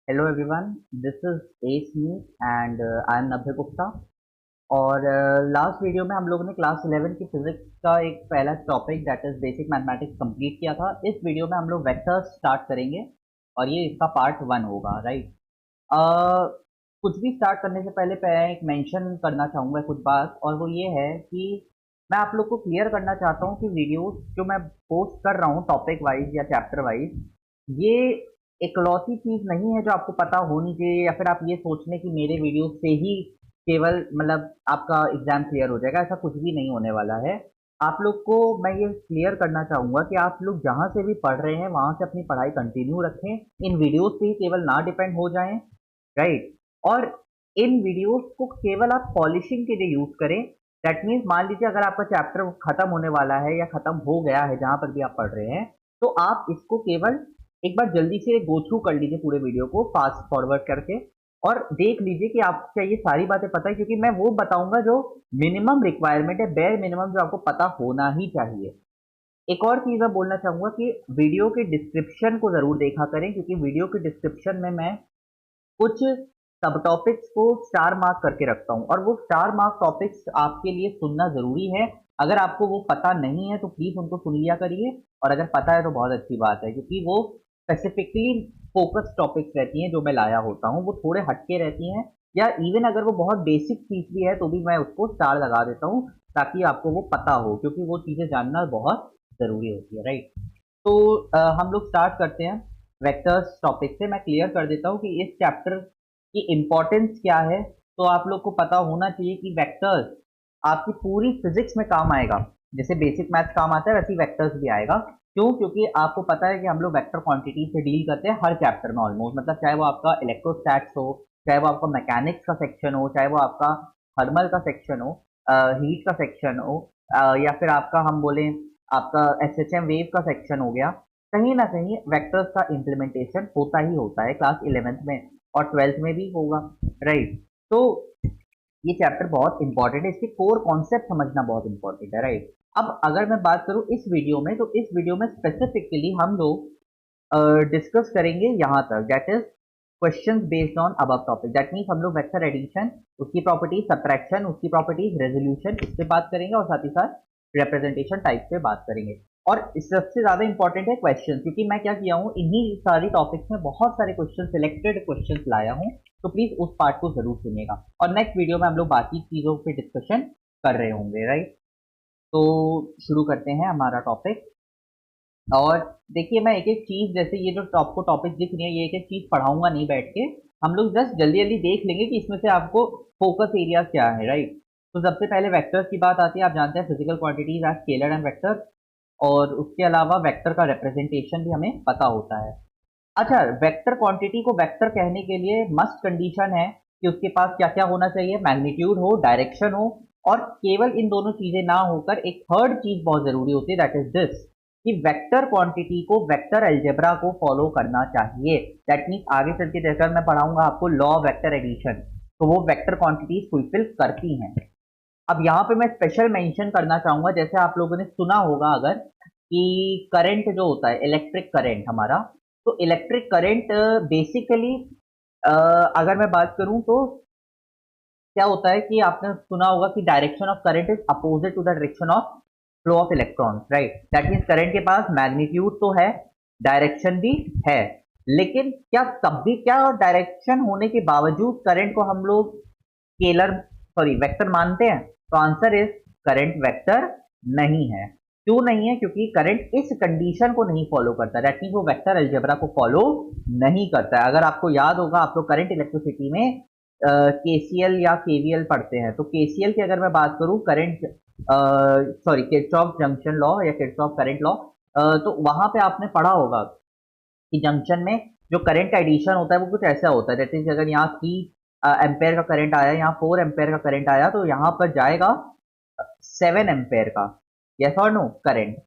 Hello everyone, this is S me and I am Nabhya Gupta. और last video में हम लोगों ने क्लास 11 की फिजिक्स का एक पहला topic that is basic mathematics complete किया था। इस वीडियो में हम लोग वेक्टर्स स्टार्ट करेंगे और ये इसका पार्ट 1 होगा, राइट। कुछ भी स्टार्ट करने से पहले मैं एक मेंशन करना चाहूँगा कुछ बात, और वो ये है कि मैं आप लोग को क्लियर करना चाहता हूँ कि वीडियोस जो मैं पोस्ट कर रहा हूँ टॉपिक वाइज या चैप्टर वाइज, ये इकलौती चीज़ नहीं है जो आपको पता होनी चाहिए, या फिर आप ये सोच लें कि मेरे वीडियो से ही केवल मतलब आपका एग्जाम क्लियर हो जाएगा। ऐसा कुछ भी नहीं होने वाला है। आप लोग को मैं ये क्लियर करना चाहूँगा कि आप लोग जहाँ से भी पढ़ रहे हैं वहाँ से अपनी पढ़ाई कंटिन्यू रखें, इन वीडियोस पे ही केवल ना डिपेंड हो जाएं, राइट। और इन वीडियोस को केवल आप पॉलिशिंग के लिए यूज करें। दैट मीन्स मान लीजिए अगर आपका चैप्टर खत्म होने वाला है या खत्म हो गया है जहां पर भी आप पढ़ रहे हैं, तो आप इसको केवल एक बार जल्दी से गो थ्रू कर लीजिए पूरे वीडियो को फास्ट फॉरवर्ड करके, और देख लीजिए कि आपको क्या ये सारी बातें पता है, क्योंकि मैं वो बताऊंगा जो मिनिमम रिक्वायरमेंट है, बेयर मिनिमम जो आपको पता होना ही चाहिए। एक और चीज मैं बोलना चाहूंगा कि वीडियो के डिस्क्रिप्शन को जरूर देखा करें, क्योंकि वीडियो के डिस्क्रिप्शन में मैं कुछ सब टॉपिक्स को स्टार मार्क करके रखता हूँ, और वो स्टार मार्क टॉपिक्स आपके लिए सुनना जरूरी है। अगर आपको वो पता नहीं है तो प्लीज उनको सुन लिया करिए, और अगर पता है तो बहुत अच्छी बात है, क्योंकि वो स्पेसिफिकली फोकस टॉपिक्स रहती हैं जो मैं लाया होता हूँ, वो थोड़े हटके रहती हैं, या इवन अगर वो बहुत बेसिक चीज भी है तो भी मैं उसको स्टार लगा देता हूँ ताकि आपको वो पता हो, क्योंकि वो चीजें जानना बहुत जरूरी होती है, राइट। तो हम लोग स्टार्ट करते हैं वेक्टर्स टॉपिक से। मैं क्लियर कर देता हूँ कि इस चैप्टर की इम्पोर्टेंस क्या है। तो आप लोग को पता होना चाहिए कि वेक्टर्स आपकी पूरी फिजिक्स में काम आएगा। जैसे बेसिक मैथ्स काम आता है वैसे ही वेक्टर्स भी आएगा। क्यों? क्योंकि आपको पता है कि हम लोग वेक्टर क्वांटिटी से डील करते हैं हर चैप्टर में ऑलमोस्ट, मतलब चाहे वो आपका इलेक्ट्रोस्टैट्स हो, चाहे वो आपका मैकेनिक्स का सेक्शन हो, चाहे वो आपका थर्मल का सेक्शन हो, हीट का सेक्शन हो, या फिर आपका हम बोलें आपका एसएचएम वेव का सेक्शन हो गया। कहीं ना कहीं वेक्टर्स का इम्प्लीमेंटेशन होता ही होता है क्लास 11th में, और 12th में भी होगा, राइट। तो ये चैप्टर बहुत इंपॉर्टेंट है, इसके कोर कॉन्सेप्ट समझना बहुत इंपॉर्टेंट है, राइट। अब अगर मैं बात करूं इस वीडियो में, तो इस वीडियो में स्पेसिफिकली हम लोग डिस्कस करेंगे यहाँ तक, that is questions based on above topic. That means हम लोग वेक्टर एडिशन, उसकी प्रॉपर्टीज, सब्ट्रैक्शन, उसकी प्रॉपर्टीज, रेजोल्यूशन, इस पे बात करेंगे, और साथ ही साथ रिप्रेजेंटेशन टाइप पे बात करेंगे। और इस सबसे ज्यादा इंपॉर्टेंट है क्वेश्चन, क्योंकि मैं क्या किया हूँ, इन्हीं सारी टॉपिक्स में बहुत सारे क्वेश्चन, सिलेक्टेड क्वेश्चन लाया हूँ। तो प्लीज उस पार्ट को जरूर सुनिएगा, और नेक्स्ट वीडियो में हम लोग बाकी चीजों पे डिस्कशन कर रहे होंगे, राइट। तो शुरू करते हैं हमारा टॉपिक। और देखिए, मैं एक एक चीज, जैसे ये जो आपको टॉपिक दिख रही है, ये एक एक चीज पढ़ाऊंगा नहीं बैठ के, हम लोग जस्ट जल्दी जल्दी देख लेंगे कि इसमें से आपको फोकस एरियाज क्या है, राइट। तो सबसे पहले वेक्टर्स की बात आती है। आप जानते हैं physical quantities are scalar and vector, और उसके अलावा वेक्टर का रिप्रेजेंटेशन भी हमें पता होता है। अच्छा, वेक्टर क्वांटिटी को वेक्टर कहने के लिए मस्ट कंडीशन है कि उसके पास क्या क्या होना चाहिए, मैग्नीट्यूड हो, डायरेक्शन हो, और केवल इन दोनों चीजें ना होकर एक थर्ड चीज बहुत जरूरी होती है, दैट इज दिस, कि वेक्टर क्वांटिटी को वेक्टर अलजेब्रा को फॉलो करना चाहिए। दैट मीन्स आगे चल के जैसा मैं पढ़ाऊंगा आपको लॉ ऑफ वेक्टर एडिशन, तो वो वेक्टर क्वांटिटीज फुलफिल करती हैं। अब यहाँ पे मैं स्पेशल मेंशन करना चाहूंगा, जैसे आप लोगों ने सुना होगा अगर, कि करंट जो होता है, इलेक्ट्रिक करंट हमारा, तो इलेक्ट्रिक करंट बेसिकली अगर मैं बात करूं तो क्या होता है कि आपने सुना होगा कि direction of current is opposite to the direction of flow of electrons, right. That means current के पास मैग्नीट्यूड तो है, डायरेक्शन भी है, लेकिन क्या तब भी, क्या डायरेक्शन होने के बावजूद करंट को हम लोग स्केलर, सॉरी वेक्टर मानते हैं? तो आंसर इज करंट वेक्टर नहीं है। क्यों नहीं है? क्योंकि करंट इस कंडीशन को नहीं फॉलो करता, दैट मीन्स वो वेक्टर अलजेब्रा को फॉलो नहीं करता है। अगर आपको याद होगा, आप लोग करंट इलेक्ट्रिसिटी में केसीएल या केवीएल पढ़ते हैं, तो केसीएल की अगर मैं बात करूं, current, sorry Kirchhoff junction law या किरचॉफ करंट लॉ, तो वहां पे आपने पढ़ा होगा कि जंक्शन में जो करंट का एडिशन होता है वो कुछ ऐसा होता है, जैसे अगर यहाँ 3 एम्पेयर का करंट आया, यहाँ 4 एम्पेयर का करंट आया, तो यहाँ पर जाएगा 7 एम्पेयर का, यस और नो, करंट।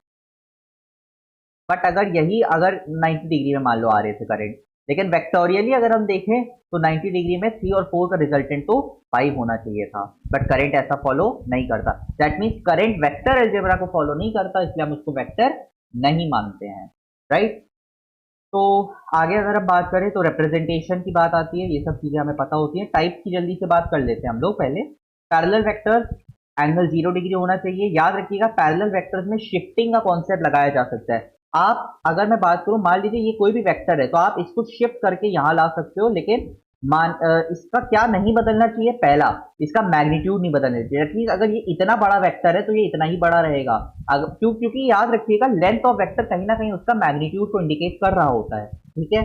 बट अगर यही अगर 90 डिग्री में मान लो आ रहे थे करंट, लेकिन वेक्टोरियली अगर हम देखें तो 90 डिग्री में 3 और 4 का रिजल्टेंट तो 5 होना चाहिए था, बट करंट ऐसा फॉलो नहीं करता। That means current vector algebra को फॉलो नहीं करता, इसलिए हम उसको वेक्टर नहीं मानते हैं, राइट। तो आगे अगर हम बात करें तो रिप्रेजेंटेशन की बात आती है, ये सब चीजें हमें पता होती हैं। टाइप की जल्दी से बात कर लेते हैं हम लोग पहले। पैरेलल वेक्टर एंगल 0 डिग्री होना चाहिए। याद रखिएगा पैरेलल वेक्टर्स में शिफ्टिंग का कॉन्सेप्ट लगाया जा सकता है। आप अगर मैं बात करूं, मान लीजिए ये कोई भी वेक्टर है तो आप इसको शिफ्ट करके यहां ला सकते हो, लेकिन इसका क्या नहीं बदलना चाहिए, पहला इसका मैग्नीट्यूड नहीं बदलना चाहिए। एटलीस्ट अगर ये इतना बड़ा वेक्टर है तो ये इतना ही बड़ा रहेगा। अगर क्योंकि याद रखिएगा लेंथ ऑफ वेक्टर कहीं ना कहीं उसका मैग्नीट्यूड को इंडिकेट कर रहा होता है, ठीक है।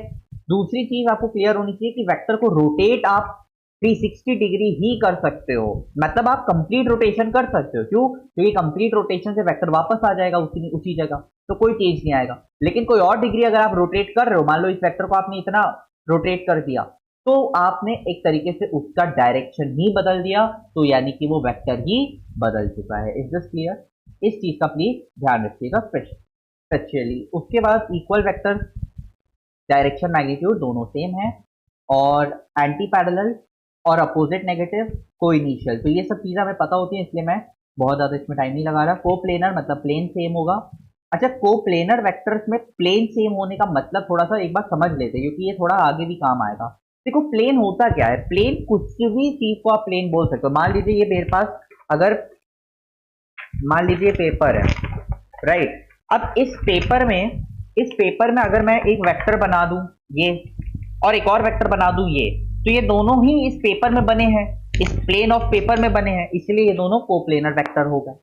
दूसरी चीज आपको क्लियर होनी चाहिए कि वेक्टर को रोटेट आप 360 डिग्री ही कर सकते हो, मतलब आप कंप्लीट रोटेशन कर सकते हो। क्यों? क्योंकि कंप्लीट रोटेशन से वेक्टर वापस आ जाएगा उसी उसी जगह, तो कोई चेंज नहीं आएगा। लेकिन कोई और डिग्री अगर आप रोटेट कर रहे हो, मान लो इस वेक्टर को आपने इतना रोटेट कर दिया, तो आपने एक तरीके से उसका डायरेक्शन ही बदल दिया, तो यानी कि वो वेक्टर ही बदल चुका है। Is this clear? इस चीज का प्लीज ध्यान रखिएगा स्पेशली। उसके बाद इक्वल वेक्टर डायरेक्शन मैग्नीट्यूड दोनों सेम है, और एंटी पैरेलल और अपोजिट नेगेटिव को इनिशियल, तो ये सब चीजें हमें पता होती है, इसलिए मैं बहुत ज्यादा इसमें टाइम नहीं लगा रहा। कोप्लेनर मतलब प्लेन सेम होगा। अच्छा, कोप्लेनर वेक्टर्स में प्लेन सेम होने का मतलब थोड़ा सा एक बार समझ लेते हैं, क्योंकि ये थोड़ा आगे भी काम आएगा। देखो प्लेन होता क्या है, प्लेन कुछ भी चीज को आप प्लेन बोल सकते हो। मान लीजिए ये मेरे पास, अगर मान लीजिए पेपर है, राइट। अब इस पेपर में अगर मैं एक वेक्टर बना दूं ये, और एक और वेक्टर बना दूं ये, तो ये दोनों ही इस पेपर में बने हैं, इस प्लेन ऑफ पेपर में बने हैं, इसलिए ये दोनों कोप्लेनर वेक्टर हो गए।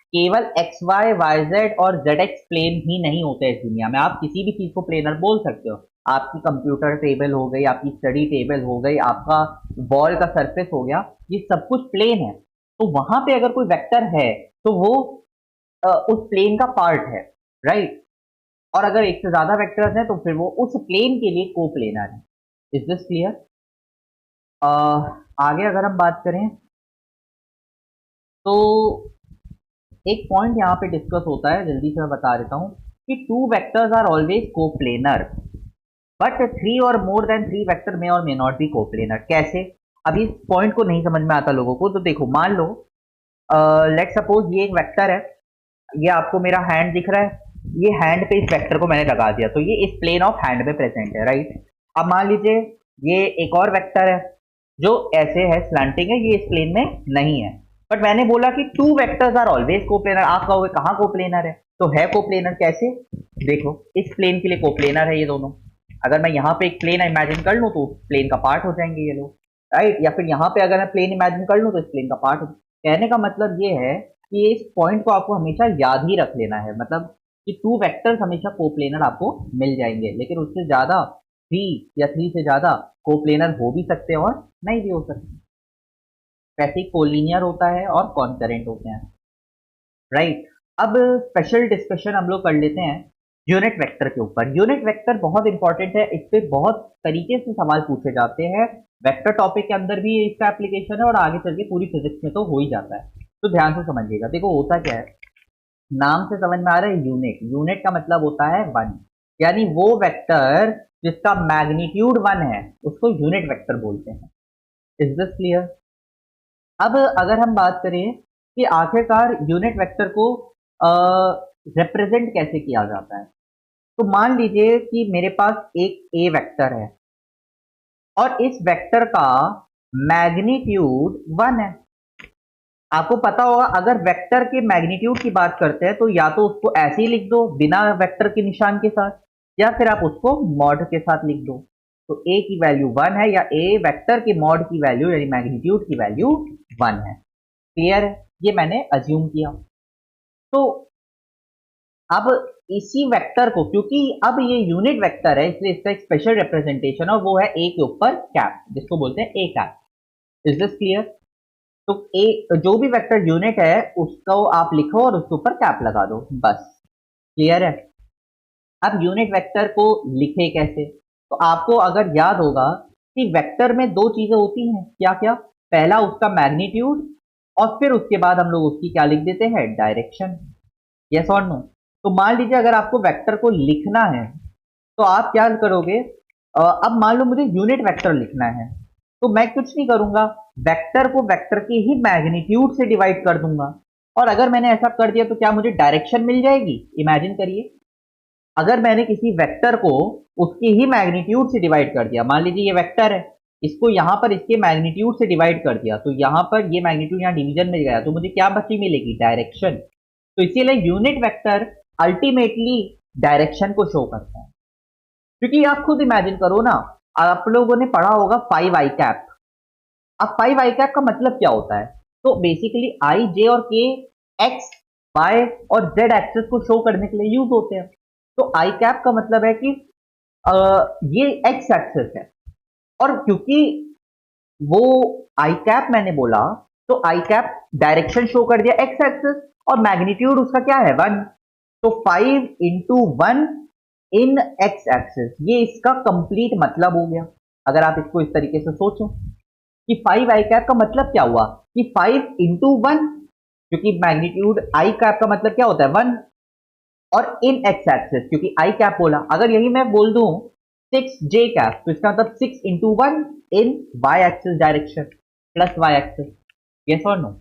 केवल एक्स वाई वाई जेड और जेड एक्स प्लेन ही नहीं होते इस दुनिया में, आप किसी भी चीज को प्लेनर बोल सकते हो। आपकी कंप्यूटर टेबल हो गई, आपकी स्टडी टेबल हो गई, आपका बॉल का सरफेस हो गया, ये सब कुछ प्लेन है। तो वहां पे अगर कोई वेक्टर है तो वो उस प्लेन का पार्ट है, राइट। और अगर एक से ज्यादा वेक्टर्स हैं तो फिर वो उस प्लेन के लिए कोप्लेनर है। Is this clear? आगे अगर हम बात करें तो एक पॉइंट यहाँ पे डिस्कस होता है, जल्दी से मैं बता देता हूँ कि two vectors are always coplanar, but three or more than three vector may or may not be coplanar. कैसे? अभी इस पॉइंट को नहीं समझ में आता लोगों को, तो देखो मान लो लेट सपोज ये एक वेक्टर है, ये आपको मेरा हैंड दिख रहा है, ये हैंड पे इस वेक्टर को मैंने लगा दिया, तो ये इस प्लेन ऑफ हैंड में प्रेजेंट है, राइट। अब मान लीजिए ये एक और वेक्टर है जो ऐसे है, स्लैंटिंग है, ये इस प्लेन में नहीं है, बट मैंने बोला कि two vectors are always coplanar. आप कहोगे कहाँ कोप्लेनर है, तो है कोप्लेनर। कैसे? देखो इस प्लेन के लिए कोप्लेनर है ये दोनों। अगर मैं यहाँ पे एक प्लेन इमेजिन कर लूँ तो उस प्लेन का पार्ट हो जाएंगे ये लोग, राइट। या फिर यहाँ पे अगर मैं प्लेन इमेजिन कर लूँ तो इस प्लेन का पार्ट हो। कहने का मतलब ये है कि इस पॉइंट को आपको हमेशा याद ही रख लेना है, मतलब कि टू वेक्टर्स हमेशा कोप्लेनर आपको मिल जाएंगे, लेकिन उससे ज्यादा थ्री या थ्री से ज्यादा कोप्लेनर हो भी सकते हैं और नहीं भी हो सकते। वैसे ही कोलिनियर होता है और कॉन्करेंट होते हैं, राइट। अब स्पेशल डिस्कशन हम लोग कर लेते हैं यूनिट वेक्टर के ऊपर। यूनिट वेक्टर बहुत इंपॉर्टेंट है, इस पे बहुत तरीके से सवाल पूछे जाते हैं। वेक्टर टॉपिक के अंदर भी इसका एप्लीकेशन है और आगे चल के पूरी फिजिक्स में तो हो ही जाता है। तो ध्यान से समझिएगा। देखो होता क्या है, नाम से समझ में आ रहा है यूनिट। यूनिट का मतलब होता है वन, यानी वो वेक्टर जिसका मैग्नीट्यूड वन है उसको यूनिट वेक्टर बोलते हैं। Is this clear? अब अगर हम बात करें कि आखिरकार यूनिट वेक्टर को रिप्रेजेंट कैसे किया जाता है, तो मान लीजिए कि मेरे पास एक ए वेक्टर है और इस वेक्टर का मैग्नीट्यूड वन है। आपको पता होगा अगर वेक्टर के मैग्नीट्यूड की बात करते हैं तो या तो उसको ऐसे ही लिख दो बिना वेक्टर के निशान के साथ, या फिर आप उसको मॉड के साथ लिख दो। तो ए की वैल्यू वन है, या ए वेक्टर के मॉड की वैल्यू यानी मैग्नीट्यूड की वैल्यू वन है। क्लियर है? ये मैंने अज्यूम किया। तो अब इसी वेक्टर को, क्योंकि अब ये यूनिट वेक्टर है इसलिए इसका एक स्पेशल रिप्रेजेंटेशन है, वो है ए के ऊपर कैप, जिसको बोलते हैं A cap. Is this clear? तो ए जो भी वेक्टर यूनिट है उसको आप लिखो और उसके ऊपर कैप लगा दो, बस। क्लियर है? अब यूनिट वेक्टर को लिखे कैसे, तो आपको अगर याद होगा कि वेक्टर में दो चीजें होती हैं, क्या क्या? पहला उसका मैग्नीट्यूड, और फिर उसके बाद हम लोग उसकी क्या लिख देते हैं, डायरेक्शन। यस और नो? तो मान लीजिए अगर आपको वेक्टर को लिखना है तो आप क्या करोगे, अब मान लो मुझे यूनिट वेक्टर लिखना है, तो मैं कुछ नहीं करूंगा, वेक्टर को वेक्टर के ही मैग्नीट्यूड से डिवाइड कर दूंगा। और अगर मैंने ऐसा कर दिया तो क्या मुझे डायरेक्शन मिल जाएगी? इमेजिन करिए। अगर मैंने किसी वेक्टर को उसकी ही मैग्नीट्यूड से डिवाइड कर दिया, मान लीजिए ये वेक्टर है, इसको यहाँ पर इसके मैग्नीट्यूड से डिवाइड कर दिया, तो यहाँ पर ये मैग्नीट्यूड यहाँ डिवीजन में गया, तो मुझे क्या बची मिलेगी, डायरेक्शन। तो इसीलिए यूनिट वेक्टर अल्टीमेटली डायरेक्शन को शो करता है। क्योंकि आप खुद इमेजिन करो ना, आप लोगों ने पढ़ा होगा 5 i कैप। अब 5 i कैप का मतलब क्या होता है, तो बेसिकली आई, जे और के एक्स, वाई और जेड एक्सेस को शो करने के लिए यूज होते हैं। तो आई कैप का मतलब है कि ये एक्स एक्सेस है, और क्योंकि वो आई कैप मैंने बोला, तो आई कैप डायरेक्शन शो कर दिया एक्स एक्सेस, और मैग्नीट्यूड उसका क्या है, 1। तो 5 इंटू 1 इन एक्स एक्सेस, ये इसका कंप्लीट मतलब हो गया। अगर आप इसको इस तरीके से सोचो कि 5 आई कैप का मतलब क्या हुआ कि 5 इंटू 1, क्योंकि मैग्नीट्यूड आई कैप का मतलब क्या होता है, 1, और इन एक्स एक्सेस क्योंकि आई कैप बोला। अगर यही मैं बोल दूं 6 जे कैप, तो इसका मतलब 6 into 1 in Y axis direction plus Y axis, yes और नो।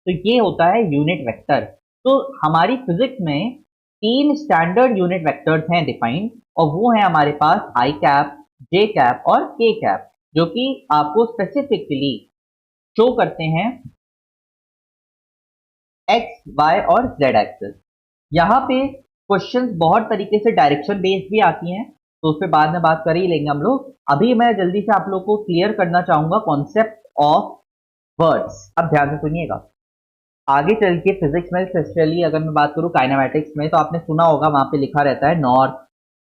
तो ये होता है यूनिट वेक्टर। तो हमारी फिजिक्स में 3 स्टैंडर्ड यूनिट वेक्टर्स हैं डिफाइंड, और वो है हमारे पास आई कैप, जे कैप और के कैप, जो कि आपको स्पेसिफिकली शो करते हैं एक्स, वाई और जेड एक्सेस। यहाँ पे क्वेश्चंस बहुत तरीके से डायरेक्शन बेस्ड भी आती हैं, तो उस पर बाद में बात कर ही लेंगे हम लोग। अभी मैं जल्दी से आप लोग को क्लियर करना चाहूंगा कॉन्सेप्ट ऑफ वर्ड्स। अब ध्यान से सुनिएगा। आगे चल के फिजिक्स में स्पेशली अगर मैं बात करूं काइनेमेटिक्स में, तो आपने सुना होगा वहां पे लिखा रहता है north,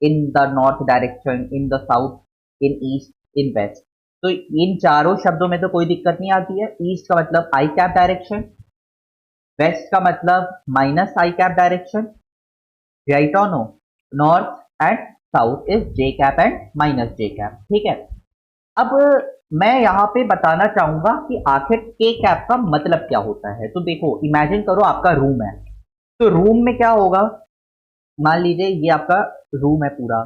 in the north direction, in the south, in east, in west. तो इन चारों शब्दों में तो कोई दिक्कत नहीं आती है। ईस्ट का मतलब आई कैप डायरेक्शन, वेस्ट का मतलब minus I cap direction, right or no, north and south is J cap and minus J cap, ठीक है। अब मैं यहाँ पे बताना चाहूंगा कि आखिर के कैप का मतलब क्या होता है। तो देखो, इमेजिन करो आपका रूम है, तो रूम में क्या होगा, मान लीजिए ये आपका रूम है पूरा,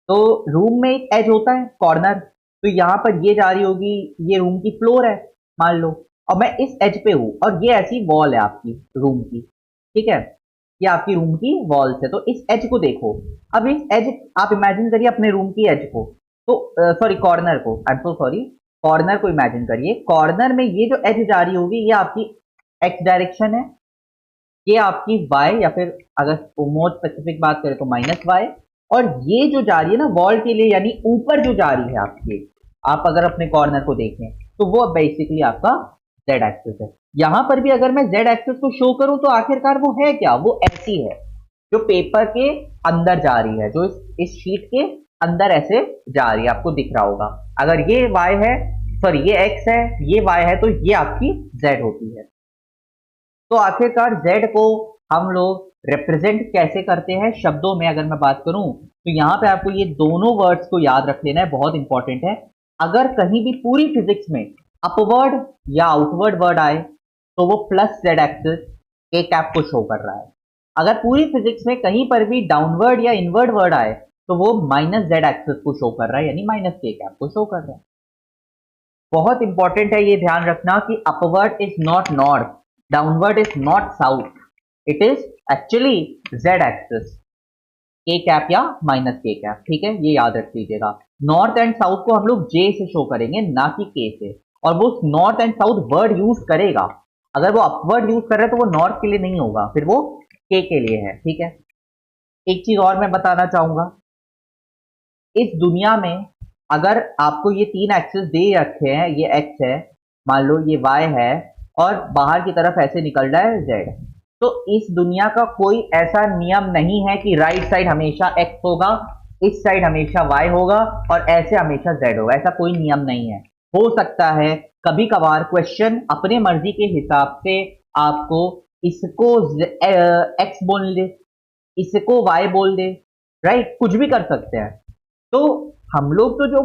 तो रूम में एक एज होता है, कॉर्नर। तो यहाँ पर ये जा रही होगी, ये रूम की फ्लोर है मान लो, और मैं इस एज पे हूँ, और ये ऐसी वॉल है आपकी रूम की, ठीक है, ये आपकी रूम की वॉल्स है। तो इस एज को देखो, अब इस एज, आप इमेजिन करिए अपने रूम की एज को, तो सॉरी कॉर्नर को, I am so sorry, corner को इमेजिन करिए। कॉर्नर में ये जो एज जा रही होगी, ये आपकी एक्स डायरेक्शन है, ये आपकी वाई, या फिर अगर मोर स्पेसिफिक बात करें तो माइनस वाई, और ये जो जा रही है ना वॉल के लिए, यानी ऊपर जो जा रही है आपकी, आप अगर अपने कॉर्नर को देखें तो वो बेसिकली आपका जेड एक्सिस है। यहां पर भी अगर मैं जेड एक्सिस को शो करूं तो आखिरकार वो है क्या, वो ऐसी है जो पेपर के अंदर जा रही है, जो इस शीट के अंदर ऐसे जा रही है, आपको दिख रहा होगा। अगर ये y है, सॉरी ये x है, ये y है, तो ये आपकी z होती है। तो आखिरकार z को हम लोग रिप्रेजेंट कैसे करते हैं शब्दों में, अगर मैं बात करूं तो यहां पे आपको ये दोनों वर्ड्स को याद रख लेना है, बहुत इंपॉर्टेंट है। अगर कहीं भी पूरी फिजिक्स में अपवर्ड या आउटवर्ड वर्ड आए तो वो प्लस जेड एक्सिस के कैप को शो कर रहा है। अगर पूरी फिजिक्स में कहीं पर भी डाउनवर्ड या इनवर्ड वर्ड आए तो वो माइनस जेड एक्सिस को शो कर रहा है, यानी माइनस के कैप को शो कर रहा है। बहुत इंपॉर्टेंट है ये ध्यान रखना कि upward is not north, downward is not south, it is actually Z axis, के कैप या माइनस के कैप, ठीक है, ये याद रख लीजिएगा। नॉर्थ एंड साउथ को हम लोग जे से शो करेंगे, ना कि के से, और वो north and south word use करेगा। अगर वो अपवर्ड यूज कर रहे हैं तो वो नॉर्थ के लिए नहीं होगा, फिर वो के लिए है, ठीक है। एक चीज और मैं बताना चाहूंगा, इस दुनिया में अगर आपको ये 3 एक्सिस दे रखे हैं, ये एक्स है, मान लो ये वाई है, और बाहर की तरफ ऐसे निकल रहा है जेड, तो इस दुनिया का कोई ऐसा नियम नहीं है कि राइट साइड हमेशा एक्स होगा, इस साइड हमेशा वाई होगा, और ऐसे हमेशा जेड होगा, ऐसा कोई नियम नहीं है। हो सकता है कभी कभार क्वेश्चन अपने मर्जी के हिसाब से आपको इसको एक्स बोल दे, इसको वाई बोल दे, राइट, कुछ भी कर सकते हैं। तो हम लोग तो जो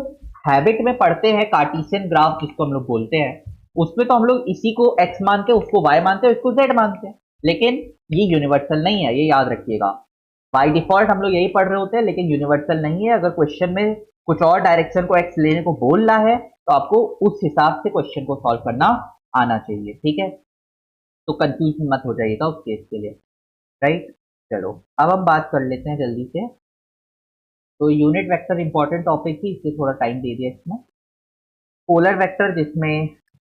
हैबिट में पढ़ते हैं कार्टेशियन ग्राफ जिसको हम लोग बोलते हैं, उसमें तो हम लोग इसी को x मानते हैं, उसको y मानते हैं, इसको z मानते हैं, लेकिन ये यूनिवर्सल नहीं है, ये याद रखिएगा। बाय डिफॉल्ट हम लोग यही पढ़ रहे होते हैं, लेकिन यूनिवर्सल नहीं है। अगर क्वेश्चन में कुछ और डायरेक्शन को x लेने को बोल रहा है तो आपको उस हिसाब से क्वेश्चन को सॉल्व करना आना चाहिए, ठीक है। तो कंफ्यूज मत हो जाइएगा उस केस के लिए, राइट। चलो अब हम बात कर लेते हैं जल्दी से तो यूनिट वेक्टर इंपॉर्टेंट टॉपिक थी, इसलिए थोड़ा टाइम दे दिया इसमें। पोलर वेक्टर जिसमें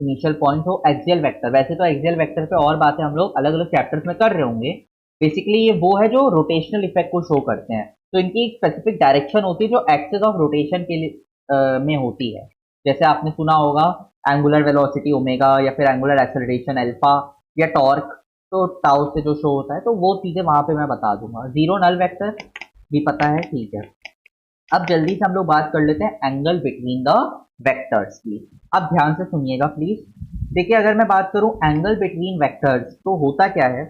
इनिशियल पॉइंट हो, एक्सियल वेक्टर, वैसे तो एक्सियल वेक्टर पे और बातें हम लोग अलग अलग चैप्टर्स में कर रहे होंगे। बेसिकली ये वो है जो रोटेशनल इफेक्ट को शो करते हैं, तो इनकी एक स्पेसिफिक डायरेक्शन होती है जो एक्सिस ऑफ रोटेशन के लिए में होती है। जैसे आपने सुना होगा एंगुलर वेलोसिटी ओमेगा, या फिर एंगुलर एक्सेलरेशन अल्फा, या टॉर्क, तो टाउ से जो शो होता है, तो वो चीजें वहां पे मैं बता दूंगा। जीरो नल वेक्टर भी पता है, ठीक है। अब जल्दी से हम लोग बात कर लेते हैं एंगल बिटवीन द वेक्टर्स की। अब ध्यान से सुनिएगा प्लीज। देखिए, अगर मैं बात करूं एंगल बिटवीन वेक्टर्स, तो होता क्या है,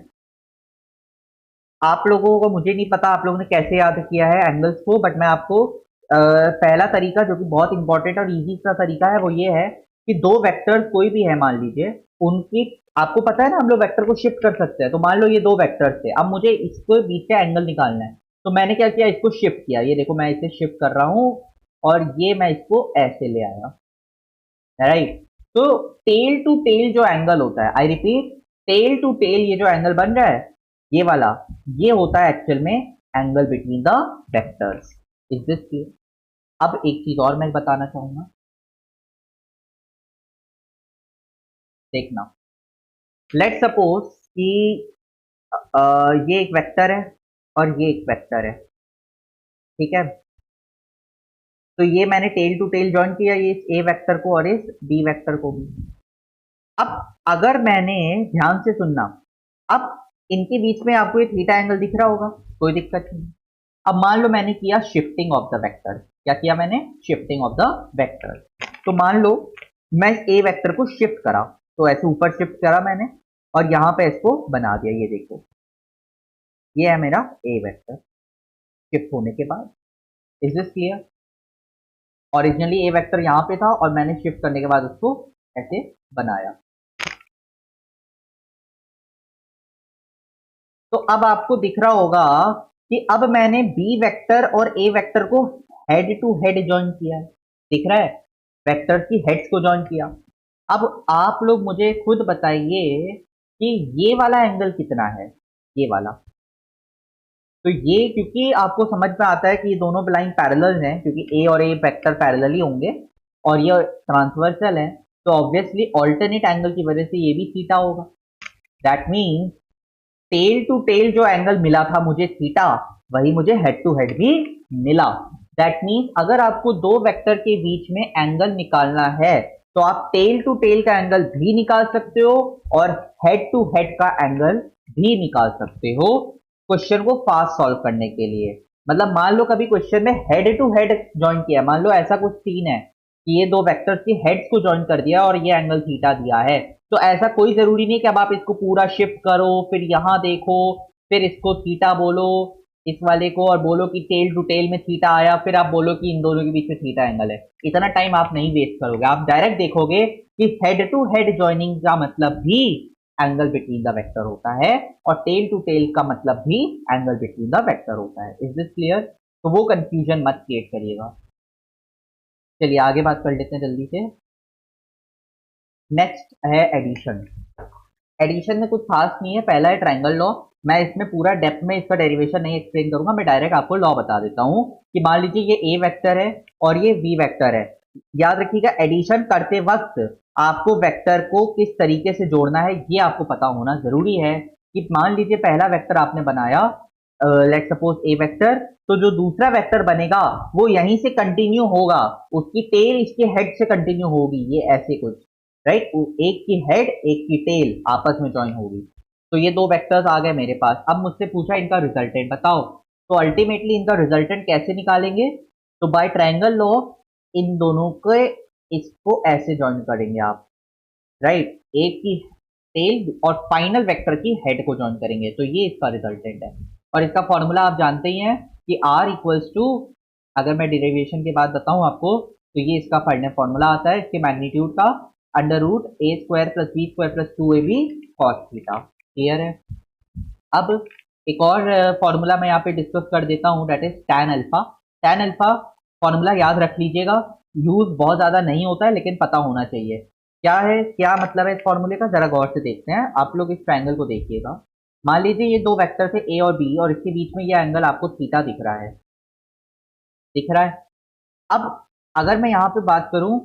आप लोगों को, मुझे नहीं पता आप लोगों ने कैसे याद किया है एंगल्स को, बट मैं आपको पहला तरीका जो कि बहुत इंपॉर्टेंट और इजी सा तरीका है वो ये है कि दो वेक्टर्स कोई भी है, मान लीजिए, उनकी, आपको पता है ना हम लोग वेक्टर को शिफ्ट कर सकते हैं, तो मान लो ये दो वेक्टर्स थे, अब मुझे इसको बीच का एंगल निकालना है, तो मैंने क्या किया, इसको शिफ्ट किया, ये देखो मैं इसे शिफ्ट कर रहा हूं, और ये मैं इसको ऐसे ले आया, राइट। तो टेल टू टेल जो एंगल होता है, I repeat, tail to tail ये जो एंगल बन रहा है, ये वाला, ये होता है एक्चुअल में angle between the vectors. Is this clear? अब एक चीज और मैं बताना चाहूंगा, देखना। लेट सपोज कि ये एक वेक्टर है और ये एक वेक्टर है, ठीक है। तो ये मैंने टेल टू टेल ज्वाइन किया, ये इस ए वेक्टर को और इस बी वेक्टर को भी। अब अगर मैंने, ध्यान से सुनना, अब इनके बीच में आपको ये थीटा एंगल दिख रहा होगा, कोई दिक्कत नहीं। अब मान लो मैंने किया शिफ्टिंग ऑफ द वेक्टर, क्या किया मैंने, शिफ्टिंग ऑफ द वेक्टर। तो मान लो मैं इस ए वेक्टर को शिफ्ट करा, तो ऐसे ऊपर शिफ्ट करा मैंने, और यहां पे इसको बना दिया, ये देखो, ये है मेरा ए वेक्टर शिफ्ट होने के बाद। Is this clear? Originally A vector यहां पे था और मैंने शिफ्ट करने के बाद उसको ऐसे बनाया। तो अब आपको दिख रहा होगा कि अब मैंने बी वेक्टर और ए वेक्टर को हेड टू हेड ज्वाइन किया है, दिख रहा है, वेक्टर्स की हेड्स को ज्वाइन किया। अब आप लोग मुझे खुद बताइए कि ये वाला एंगल कितना है, ये वाला। तो ये, क्योंकि आपको समझ में आता है कि ये दोनों लाइन पैरेलल हैं, क्योंकि ए और ए वेक्टर पैरेलल ही होंगे और ये ट्रांसवर्सल है, तो ऑब्वियसली ऑल्टरनेट एंगल की वजह से ये भी थीटा होगा। That means tail to tail जो एंगल मिला था मुझे थीटा, वही मुझे हेड टू हेड भी मिला। दैट मीन्स अगर आपको दो वेक्टर के बीच में एंगल निकालना है, तो आप टेल टू टेल का एंगल भी निकाल सकते हो और हेड टू हेड का एंगल भी निकाल सकते हो, क्वेश्चन को फास्ट सॉल्व करने के लिए। मतलब मान लो कभी क्वेश्चन में हेड टू हेड ज्वाइन किया, मान लो ऐसा कुछ सीन है कि ये दो वेक्टर्स की हेड्स को ज्वाइन कर दिया और ये एंगल थीटा दिया है, तो ऐसा कोई जरूरी नहीं कि अब आप इसको पूरा शिफ्ट करो, फिर यहां देखो, फिर इसको थीटा बोलो इस वाले को, और बोलो कि टेल टू टेल में थीटा आया, फिर आप बोलो कि इन दोनों के बीच में थीटा एंगल है। इतना टाइम आप नहीं वेस्ट करोगे, आप डायरेक्ट देखोगे कि हेड टू हेड ज्वाइनिंग का मतलब भी एंगल बिटवीन द वेक्टर होता है, और टेल टू टेल का मतलब भी एंगल बिटवीन द वेक्टर होता है। Is this clear? तो वो कंफ्यूजन मत क्रिएट करिएगा। चलिए आगे बात कर लेते हैं जल्दी से। नेक्स्ट है एडिशन। एडिशन में कुछ खास नहीं है, पहला है ट्रायंगल लॉ। मैं इसमें पूरा डेप्थ में इसका डेरिवेशन नहीं एक्सप्लेन करूंगा, मैं डायरेक्ट आपको लॉ बता देता हूं कि मान लीजिए ये ए वेक्टर है और ये बी वेक्टर है। याद रखिएगा, एडिशन करते वक्त आपको वेक्टर को किस तरीके से जोड़ना है ये आपको पता होना जरूरी है। कि मान लीजिए पहला वेक्टर आपने बनाया, लेट सपोज ए वेक्टर, तो जो दूसरा वेक्टर बनेगा वो यहीं से कंटिन्यू होगा, उसकी टेल इसके हेड से कंटिन्यू होगी, ये ऐसे कुछ, राइट। एक की हेड एक की टेल आपस में ज्वाइन होगी। तो ये दो वेक्टर्स आ गए मेरे पास। अब मुझसे पूछा इनका रिजल्टेंट बताओ, तो अल्टीमेटली इनका रिजल्टेंट कैसे निकालेंगे, तो बाय ट्रायंगल लॉ इन दोनों के, इसको ऐसे ज्वाइन करेंगे आप, राइट। एक की टेल और फाइनल वेक्टर की हेड को ज्वाइन करेंगे, तो ये इसका रिजल्टेंट है। और इसका फॉर्मूला आप जानते ही हैं कि R इक्वल्स टू, अगर मैं डेरिवेशन के बाद बताऊं आपको, तो ये इसका फॉर्मूला आता है इसके मैग्नीट्यूड का, under root A square plus B square plus 2ab cos theta. Clear है? अब एक और फॉर्मूला मैं यहाँ पे डिस्कस कर देता हूँ, that is tan alpha. Tan alpha formula याद रख लीजिएगा, यूज बहुत ज्यादा नहीं होता है लेकिन पता होना चाहिए। क्या है, क्या मतलब है इस फॉर्मूले का, जरा गौर से देखते हैं। आप लोग इस ट्रायंगल को देखिएगा, मान लीजिए ये दो वेक्टर थे ए और बी और इसके बीच में ये एंगल आपको थीटा दिख रहा है, दिख रहा है। अब अगर मैं यहाँ पे बात करूं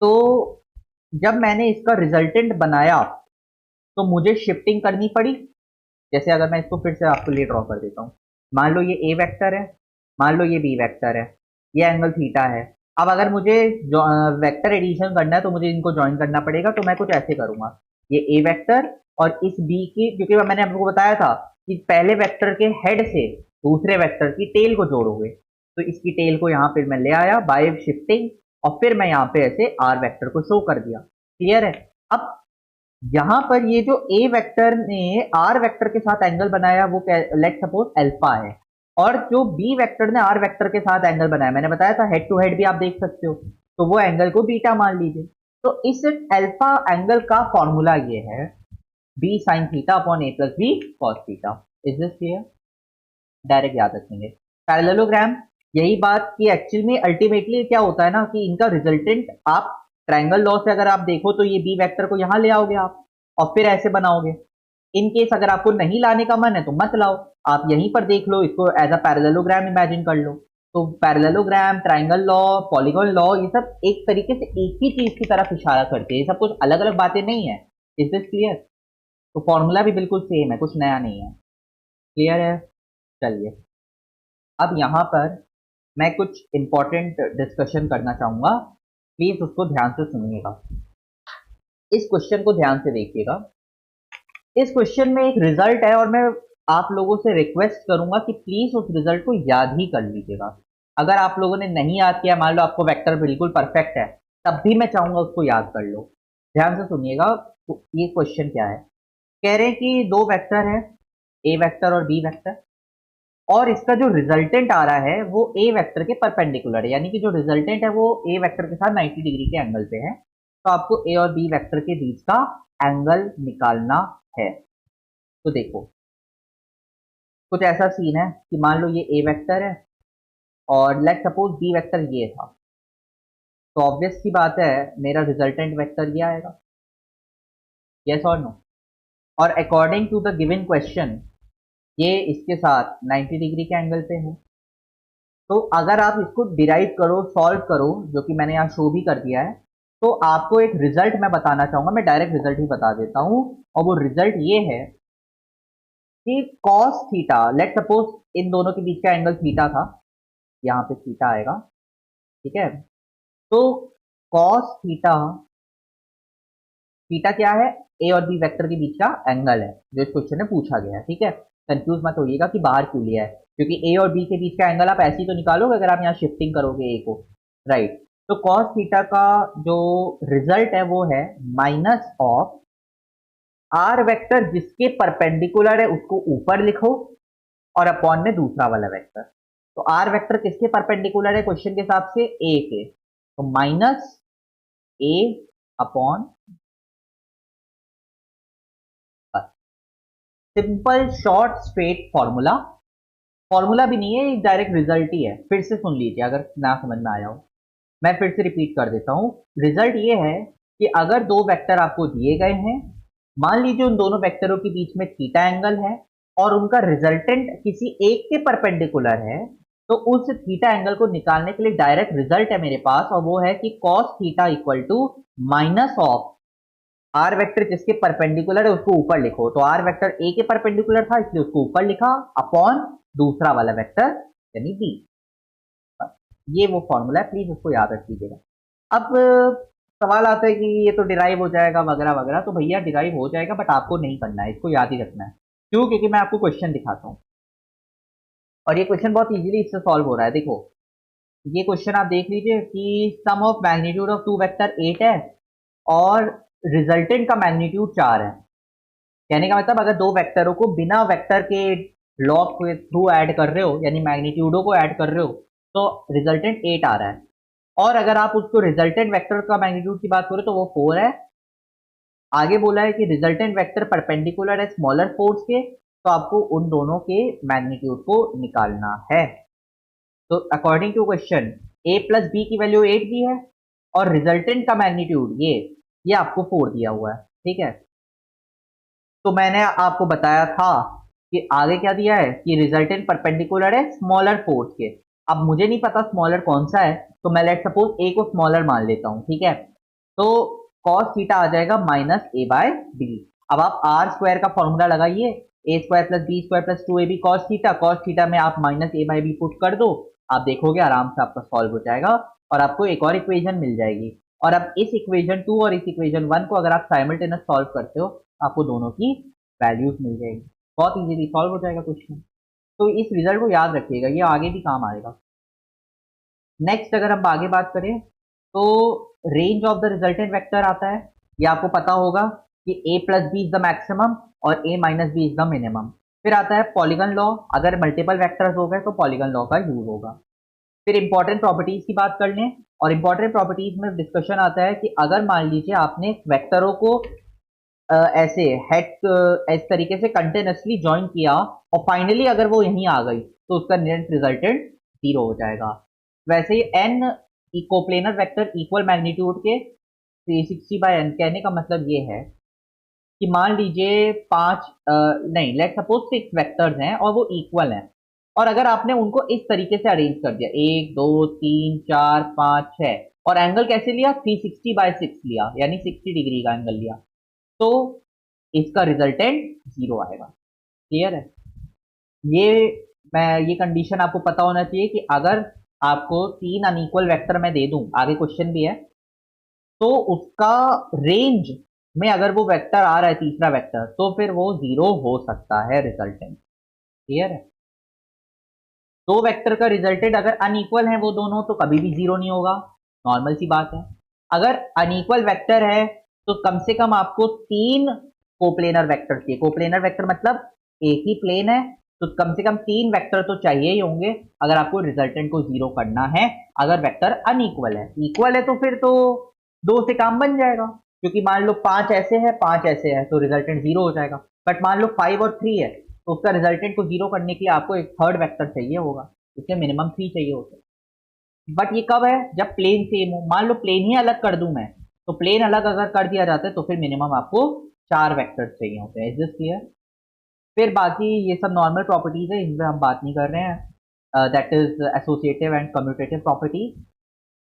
तो जब मैंने इसका रिजल्टेंट बनाया तो मुझे शिफ्टिंग करनी पड़ी। जैसे अगर मैं इसको फिर से आपके लिए ड्रॉ कर देता हूँ, मान लो ये ए वेक्टर है, मान लो ये बी वेक्टर है, ये एंगल थीटा है। अब अगर मुझे वेक्टर एडिशन करना है तो मुझे इनको ज्वाइन करना पड़ेगा, तो मैं कुछ ऐसे करूंगा, ये ए वेक्टर और इस बी की, क्योंकि मैंने आपको बताया था कि पहले वेक्टर के हेड से दूसरे वेक्टर की टेल को जोड़ोगे, तो इसकी टेल को यहाँ पे मैं ले आया बाय शिफ्टिंग, और फिर मैं यहाँ पे ऐसे आर वेक्टर को शो कर दिया। क्लियर है। अब यहाँ पर ये जो ए वेक्टर ने आर वेक्टर के साथ एंगल बनाया वो लेट सपोज अल्फा है, और जो बी वेक्टर ने आर वेक्टर के साथ एंगल बनाया, मैंने बताया था हेड टू हेड भी आप देख सकते हो, तो वो एंगल को बीटा मान लीजिए। तो इस अल्फा एंगल का फॉर्मूला ये है B sine theta upon A plus B cos theta. Is this clear? Direct याद रखेंगे। पैरेललोग्राम यही बात कि एक्चुअल में अल्टीमेटली क्या होता है ना कि इनका रिजल्टेंट आप ट्रायंगल लॉ से अगर आप देखो तो ये बी वेक्टर को यहां ले आओगे आप और फिर ऐसे बनाओगे। इन केस अगर आपको नहीं लाने का मन है तो मत लाओ, आप यहीं पर देख लो, इसको एज अ पैरेललोग्राम इमेजिन कर लो। तो parallelogram, triangle law, polygon law, ये सब एक तरीके से एक ही चीज की तरफ इशारा करते हैं, ये सब कुछ अलग अलग बातें नहीं है। Is this clear? तो फॉर्मूला भी बिल्कुल सेम है, कुछ नया नहीं है। क्लियर है? चलिए अब यहाँ पर मैं कुछ इंपॉर्टेंट डिस्कशन करना चाहूंगा, प्लीज उसको ध्यान से सुनिएगा। इस क्वेश्चन को ध्यान से देखिएगा। इस क्वेश्चन में एक रिजल्ट है और मैं आप लोगों से रिक्वेस्ट करूंगा कि प्लीज उस रिजल्ट को याद ही कर लीजिएगा। अगर आप लोगों ने नहीं याद किया, मान लो आपको वेक्टर बिल्कुल परफेक्ट है, तब भी मैं चाहूंगा उसको याद कर लो। ध्यान से सुनिएगा। तो ये क्वेश्चन क्या है, कह रहे हैं कि दो वेक्टर है, ए वेक्टर और बी वेक्टर, और इसका जो रिजल्टेंट आ रहा है वो ए वेक्टर के परपेंडिकुलर है, यानी कि जो रिजल्टेंट है वो ए वेक्टर के साथ 90 डिग्री के एंगल पे है। तो आपको ए और बी वेक्टर के बीच का एंगल निकालना है। तो देखो कुछ ऐसा सीन है कि मान लो ये ए वेक्टर है और लेट सपोज बी वेक्टर ये था, तो ऑब्वियस सी बात है मेरा रिजल्टेंट वेक्टर ये आएगा। यस और नो? और according to the given question ये इसके साथ 90 डिग्री के एंगल पे है। तो अगर आप इसको डिराइव करो, सॉल्व करो, जो कि मैंने यहाँ शो भी कर दिया है, तो आपको एक रिजल्ट मैं बताना चाहूंगा। मैं डायरेक्ट रिजल्ट ही बता देता हूँ, और वो रिजल्ट ये है कि cos theta, let suppose in दोनों के बीच का एंगल थीटा था, यहाँ पे थीटा आएगा, ठीक है। तो cos थीटा, थीटा क्या है? ए और बी वेक्टर के बीच का एंगल है जो इस क्वेश्चन में पूछा गया है, ठीक है। कंफ्यूज मत होइएगा कि बाहर क्यों लिया है, क्योंकि ए और बी के बीच का एंगल आप ऐसे ही तो निकालोगे अगर आप यहाँ शिफ्टिंग करोगे ए को, राइट। तो कॉस थीटा का जो रिजल्ट है वो है माइनस ऑफ आर वेक्टर जिसके परपेंडिकुलर है उसको ऊपर लिखो और अपॉन में दूसरा वाला वेक्टर। तो आर वेक्टर किसके परपेंडिकुलर है क्वेश्चन के हिसाब से? ए के, तो minus A upon, simple short straight formula. Formula भी नहीं है, डायरेक्ट रिजल्ट ही है। फिर से सुन लीजिए अगर ना समझ में आया हो, मैं फिर से रिपीट कर देता हूं। रिजल्ट ये है कि अगर दो वेक्टर आपको दिए गए हैं, मान लीजिए उन दोनों वेक्टरों के बीच में थीटा एंगल है और उनका रिजल्टेंट किसी एक के परपेंडिकुलर है, तो उस थीटा एंगल को निकालने के लिए डायरेक्ट रिजल्ट है मेरे पास, और वो है कि cos theta equal to minus of R vector जिसके परपेंडिकुलर है उसको ऊपर लिखो। तो आर वेक्टर ए के परपेंडिकुलर था इसलिए उसको ऊपर लिखा, अपॉन दूसरा वाला वेक्टर यानी बी। ये वो फॉर्मूला है, प्लीज उसको याद रख लीजिएगा। अब सवाल आता है कि ये तो डिराइव हो जाएगा वगैरह वगैरह, तो भैया डिराइव हो जाएगा बट आपको नहीं करना है, इसको याद ही रखना है। क्यों? क्योंकि मैं आपको क्वेश्चन दिखाता हूँ और ये क्वेश्चन बहुत इजीली इससे सॉल्व हो रहा है। देखो ये क्वेश्चन आप देख लीजिए कि sum of magnitude of two vector 8 है और रिजल्टेंट का मैग्नीट्यूड 4 है। कहने का मतलब अगर दो वेक्टरों को बिना वेक्टर के लॉग के थ्रू ऐड कर रहे हो, यानी मैग्नीट्यूडों को ऐड कर रहे हो, तो रिजल्टेंट 8 आ रहा है। और अगर आप उसको रिजल्टेंट वेक्टर का मैग्नीट्यूड की बात करें तो वो 4 है। आगे बोला है कि रिजल्टेंट वेक्टर परपेंडिकुलर है स्मॉलर फोर्स के, तो आपको उन दोनों के मैग्नीट्यूड को निकालना है। तो according to question A plus B की वैल्यू 8 दी है और रिजल्टेंट का मैग्नीट्यूड ये आपको 4 दिया हुआ है, ठीक है। तो मैंने आपको बताया था कि आगे क्या दिया है कि रिजल्टेंट परपेंडिकुलर है स्मॉलर फोर्स के, अब मुझे नहीं पता स्मॉलर कौन सा है, तो मैं लेट सपोज ए को स्मॉलर मान लेता हूँ, ठीक है। तो कॉस थीटा आ जाएगा माइनस ए बाय बी। अब आप आर स्क्वायर का फॉर्मूला लगाइए, A square plus B square plus 2ab cos theta में आप minus A by B put कर दो, आप देखोगे आराम से आपका सॉल्व हो जाएगा और आपको एक और इक्वेशन मिल जाएगी। और अब इस इक्वेशन 2 और इस इक्वेशन 1 को अगर आप साइमल्टेनियस सॉल्व करते हो, आपको दोनों की वैल्यूज मिल जाएगी, बहुत इजीली सॉल्व हो जाएगा क्वेश्चन। तो इस रिजल्ट को याद रखिएगा, ये आगे भी काम आएगा। नेक्स्ट अगर हम आगे बात करें तो range of the resultant vector आता है, ये आपको पता होगा कि a plus B is the maximum और a minus B is the minimum. फिर आता है पॉलीगन लॉ, अगर मल्टीपल वेक्टर्स हो गए तो पॉलीगन लॉ का यूज होगा। फिर इंपॉर्टेंट प्रॉपर्टीज की बात कर लें, और इंपॉर्टेंट प्रॉपर्टीज में डिस्कशन आता है कि अगर मान लीजिए आपने वेक्टरों को ऐसे हेड इस तरीके से कंटिन्यूसली ज्वाइन किया और फाइनली अगर वो यहीं आ गई तो उसका नेट रिजल्टेंट 0 हो जाएगा। वैसे ही n coplanar vector equal magnitude के 360/n, कहने का मतलब ये है कि मान लीजिए नहीं, लेट सपोज 6 वेक्टर्स हैं और वो इक्वल हैं, और अगर आपने उनको इस तरीके से अरेंज कर दिया 1 2 3 4 5 6, और एंगल कैसे लिया, 360/6 लिया, यानी 60 डिग्री का एंगल लिया, तो इसका रिजल्टेंट 0 आएगा। क्लियर है? ये कंडीशन आपको पता होना चाहिए कि अगर आपको 3 अनइक्वल वेक्टर मैं दे दूं, आगे क्वेश्चन भी है, तो उसका रेंज में अगर वो वेक्टर आ रहा है तीसरा वेक्टर, तो फिर वो 0 हो सकता है रिजल्टेंट। क्लियर है? दो वेक्टर का रिजल्टेंट अगर अनइक्वल है वो दोनों, तो कभी भी 0 नहीं होगा, नॉर्मल सी बात है। अगर अनइक्वल वेक्टर है तो कम से कम आपको 3 कोप्लेनर वेक्टर चाहिए। कोप्लेनर वेक्टर मतलब एक ही प्लेन है, तो कम से कम 3 वेक्टर तो चाहिए ही होंगे अगर आपको रिजल्टेंट को 0 करना है। अगर वेक्टर अनइक्वल है, इक्वल है तो फिर तो 2 से काम बन जाएगा, क्योंकि मान लो 5 ऐसे है 5 ऐसे है तो रिजल्टेंट 0 हो जाएगा। बट मान लो 5 और 3 है, तो उसका रिजल्टेंट को 0 करने के लिए आपको एक थर्ड वेक्टर चाहिए होगा, इसलिए मिनिमम 3 चाहिए होता है। बट ये कब है, जब प्लेन सेम हो। मान लो प्लेन ही अलग कर दूं मैं, तो प्लेन अलग अगर कर दिया जाता है तो फिर मिनिमम आपको 4 वेक्टर चाहिए होते हैं। Is this clear? फिर बाकी ये सब नॉर्मल प्रॉपर्टीज है, इनमें हम बात नहीं कर रहे हैं। That is associative and commutative properties.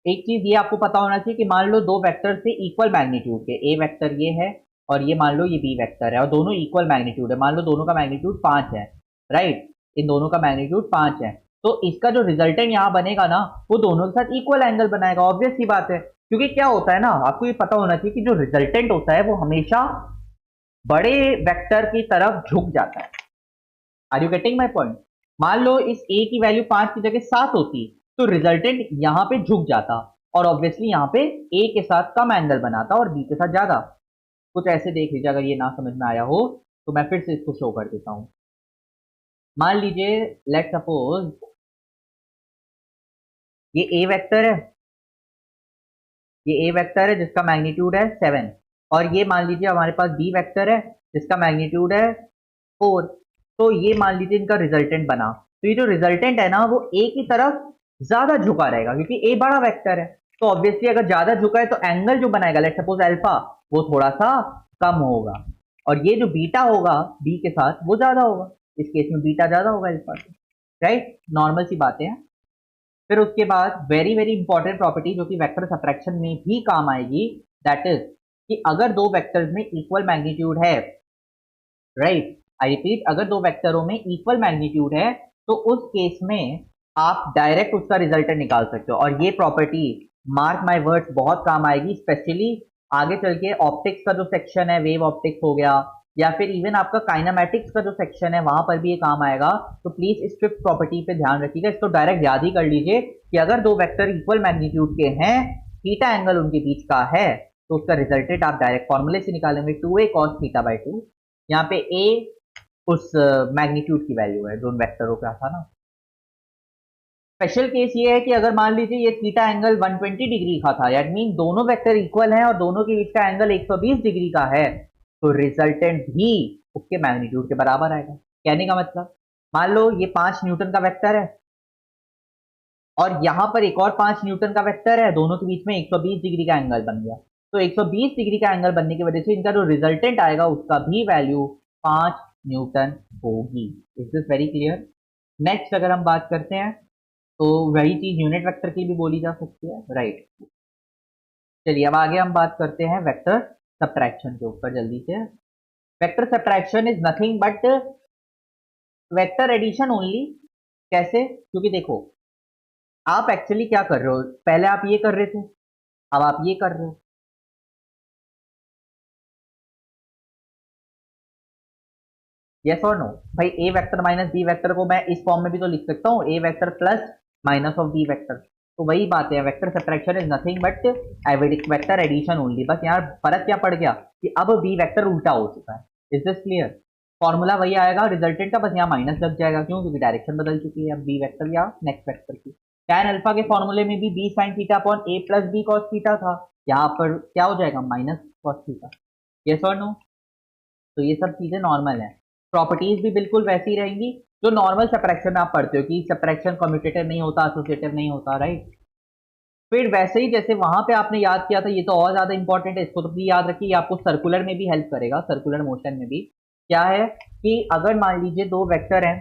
एक चीज ये आपको पता होना चाहिए कि मान लो दो वेक्टर से इक्वल मैग्नीट्यूड के, ए वेक्टर ये है और ये मान लो ये बी वेक्टर है, और दोनों इक्वल मैग्नीट्यूड है, मान लो दोनों का मैग्नीट्यूड 5 है, राइट, इन दोनों का मैग्नीट्यूड 5 है, तो इसका जो रिजल्टेंट यहाँ बनेगा ना, वो दोनों के साथ इक्वल एंगल बनाएगा। ऑब्वियस सी बात है, क्योंकि क्या होता है ना, आपको ये पता होना चाहिए कि जो रिजल्टेंट होता है वो हमेशा बड़े वेक्टर की तरफ झुक जाता है। Are you getting my point? मान लो इस ए की वैल्यू 5 की जगह 7 होती, तो रिजल्टेंट यहाँ पे झुक जाता, और ऑब्वियसली यहाँ पे ए के साथ कम एंगल बनाता और बी के साथ ज्यादा। कुछ ऐसे देख लीजिए, अगर ये ना समझ में आया हो तो मैं फिर से इसको शो कर देता हूं। मान लीजिए लेट सपोज ये ए वेक्टर है, ये ए वेक्टर है जिसका मैग्नीट्यूड है 7, और ये मान लीजिए हमारे पास बी वेक्टर है जिसका मैग्नीट्यूड है 4। तो ये मान लीजिए इनका रिजल्टेंट बना, तो ये जो रिजल्टेंट है ना वो ए की तरफ ज्यादा झुका रहेगा, क्योंकि ए बड़ा वेक्टर है, तो ऑब्वियसली अगर ज्यादा झुका है तो एंगल जो बनाएगा लेट सपोज अल्फा, वो थोड़ा सा कम होगा, और ये जो बीटा होगा बी के साथ वो ज्यादा होगा, इस केस में बीटा ज्यादा होगा अल्फा से, राइट, नॉर्मल सी बातें हैं। फिर उसके बाद वेरी वेरी इंपॉर्टेंट प्रॉपर्टी जो कि वेक्टर सब्ट्रैक्शन में भी काम आएगी, दैट इज कि अगर दो वेक्टर्स में इक्वल मैग्नीट्यूड है, राइट, आई रिपीट, अगर दो वेक्टरों में इक्वल मैग्नीट्यूड है, तो उस केस में आप डायरेक्ट उसका रिजल्टेंट निकाल सकते हो। और ये प्रॉपर्टी, मार्क माय वर्ड्स, बहुत काम आएगी, स्पेशली आगे चल के ऑप्टिक्स का जो सेक्शन है, वेव ऑप्टिक्स हो गया, या फिर इवन आपका काइनेमैटिक्स का जो सेक्शन है वहां पर भी ये काम आएगा। तो प्लीज इस ट्रिप प्रॉपर्टी पे ध्यान रखिएगा, इसको डायरेक्ट याद ही कर लीजिए कि अगर दो वेक्टर इक्वल मैग्नीट्यूड के हैं, थीटा एंगल उनके बीच का है, तो उसका रिजल्टेंट आप डायरेक्ट फॉर्मूले से निकालेंगे 2a cos θ/2। यहाँ पे a उस मैग्नीट्यूड की वैल्यू है जो उन वेक्टरों का था ना। स्पेशल केस ये है कि अगर मान लीजिए ये थीटा एंगल 120 डिग्री का था, यानी मीन दोनों वेक्टर इक्वल हैं और दोनों के बीच का एंगल 120 डिग्री का है, तो रिजल्टेंट भी उसके मैग्नीट्यूड के बराबर आएगा। कहने का मतलब, मान लो ये 5 न्यूटन का वेक्टर है और यहां पर एक और 5 न्यूटन का वेक्टर है, दोनों के बीच में 120 डिग्री का एंगल बन गया, तो 120 डिग्री का एंगल बनने की वजह से इनका जो रिजल्टेंट आएगा उसका भी वैल्यू 5 न्यूटन होगी। Is this very clear? Next अगर हम बात करते हैं तो वही चीज यूनिट वेक्टर की भी बोली जा सकती है, राइट। चलिए अब आगे हम बात करते हैं वेक्टर सब्ट्रैक्शन के ऊपर जल्दी से। Vector subtraction is nothing but vector addition only. कैसे? क्योंकि देखो आप एक्चुअली क्या कर रहे हो, पहले आप ये कर रहे थे, अब आप ये कर रहे हो। यस और नो? भाई ए वेक्टर माइनस बी वेक्टर को मैं इस फॉर्म में भी तो लिख सकता हूँ, A vector plus minus of B vector. तो वही बात है, vector subtraction is nothing but vector addition only. बस यहाँ फर्क क्या पड़ गया कि अब बी वेक्टर उल्टा हो चुका है। Is this clear? फॉर्मूला वही आएगा रिजल्टेंट का, बस यहाँ माइनस लग जाएगा। क्यों? क्योंकि डायरेक्शन बदल चुकी है अब बी वेक्टर या नेक्स्ट वेक्टर की। टैन अल्फा के फॉर्मूले में भी B sine theta upon A plus B cos theta था, यहाँ पर क्या हो जाएगा? Minus cos theta. यस और नो? तो ये सब चीजें नॉर्मल है। प्रॉपर्टीज भी बिल्कुल वैसी रहेंगी जो नॉर्मल सब्ट्रैक्शन में आप पढ़ते हो कि सब्ट्रैक्शन कम्यूटेटिव नहीं होता, एसोसिएटिव नहीं होता, राइट। फिर वैसे ही जैसे वहां पे आपने याद किया था, ये तो और ज्यादा इंपॉर्टेंट है, इसको तो भी याद रखिए, आपको सर्कुलर में भी हेल्प करेगा, सर्कुलर मोशन में भी। क्या है कि अगर मान लीजिए दो वेक्टर हैं,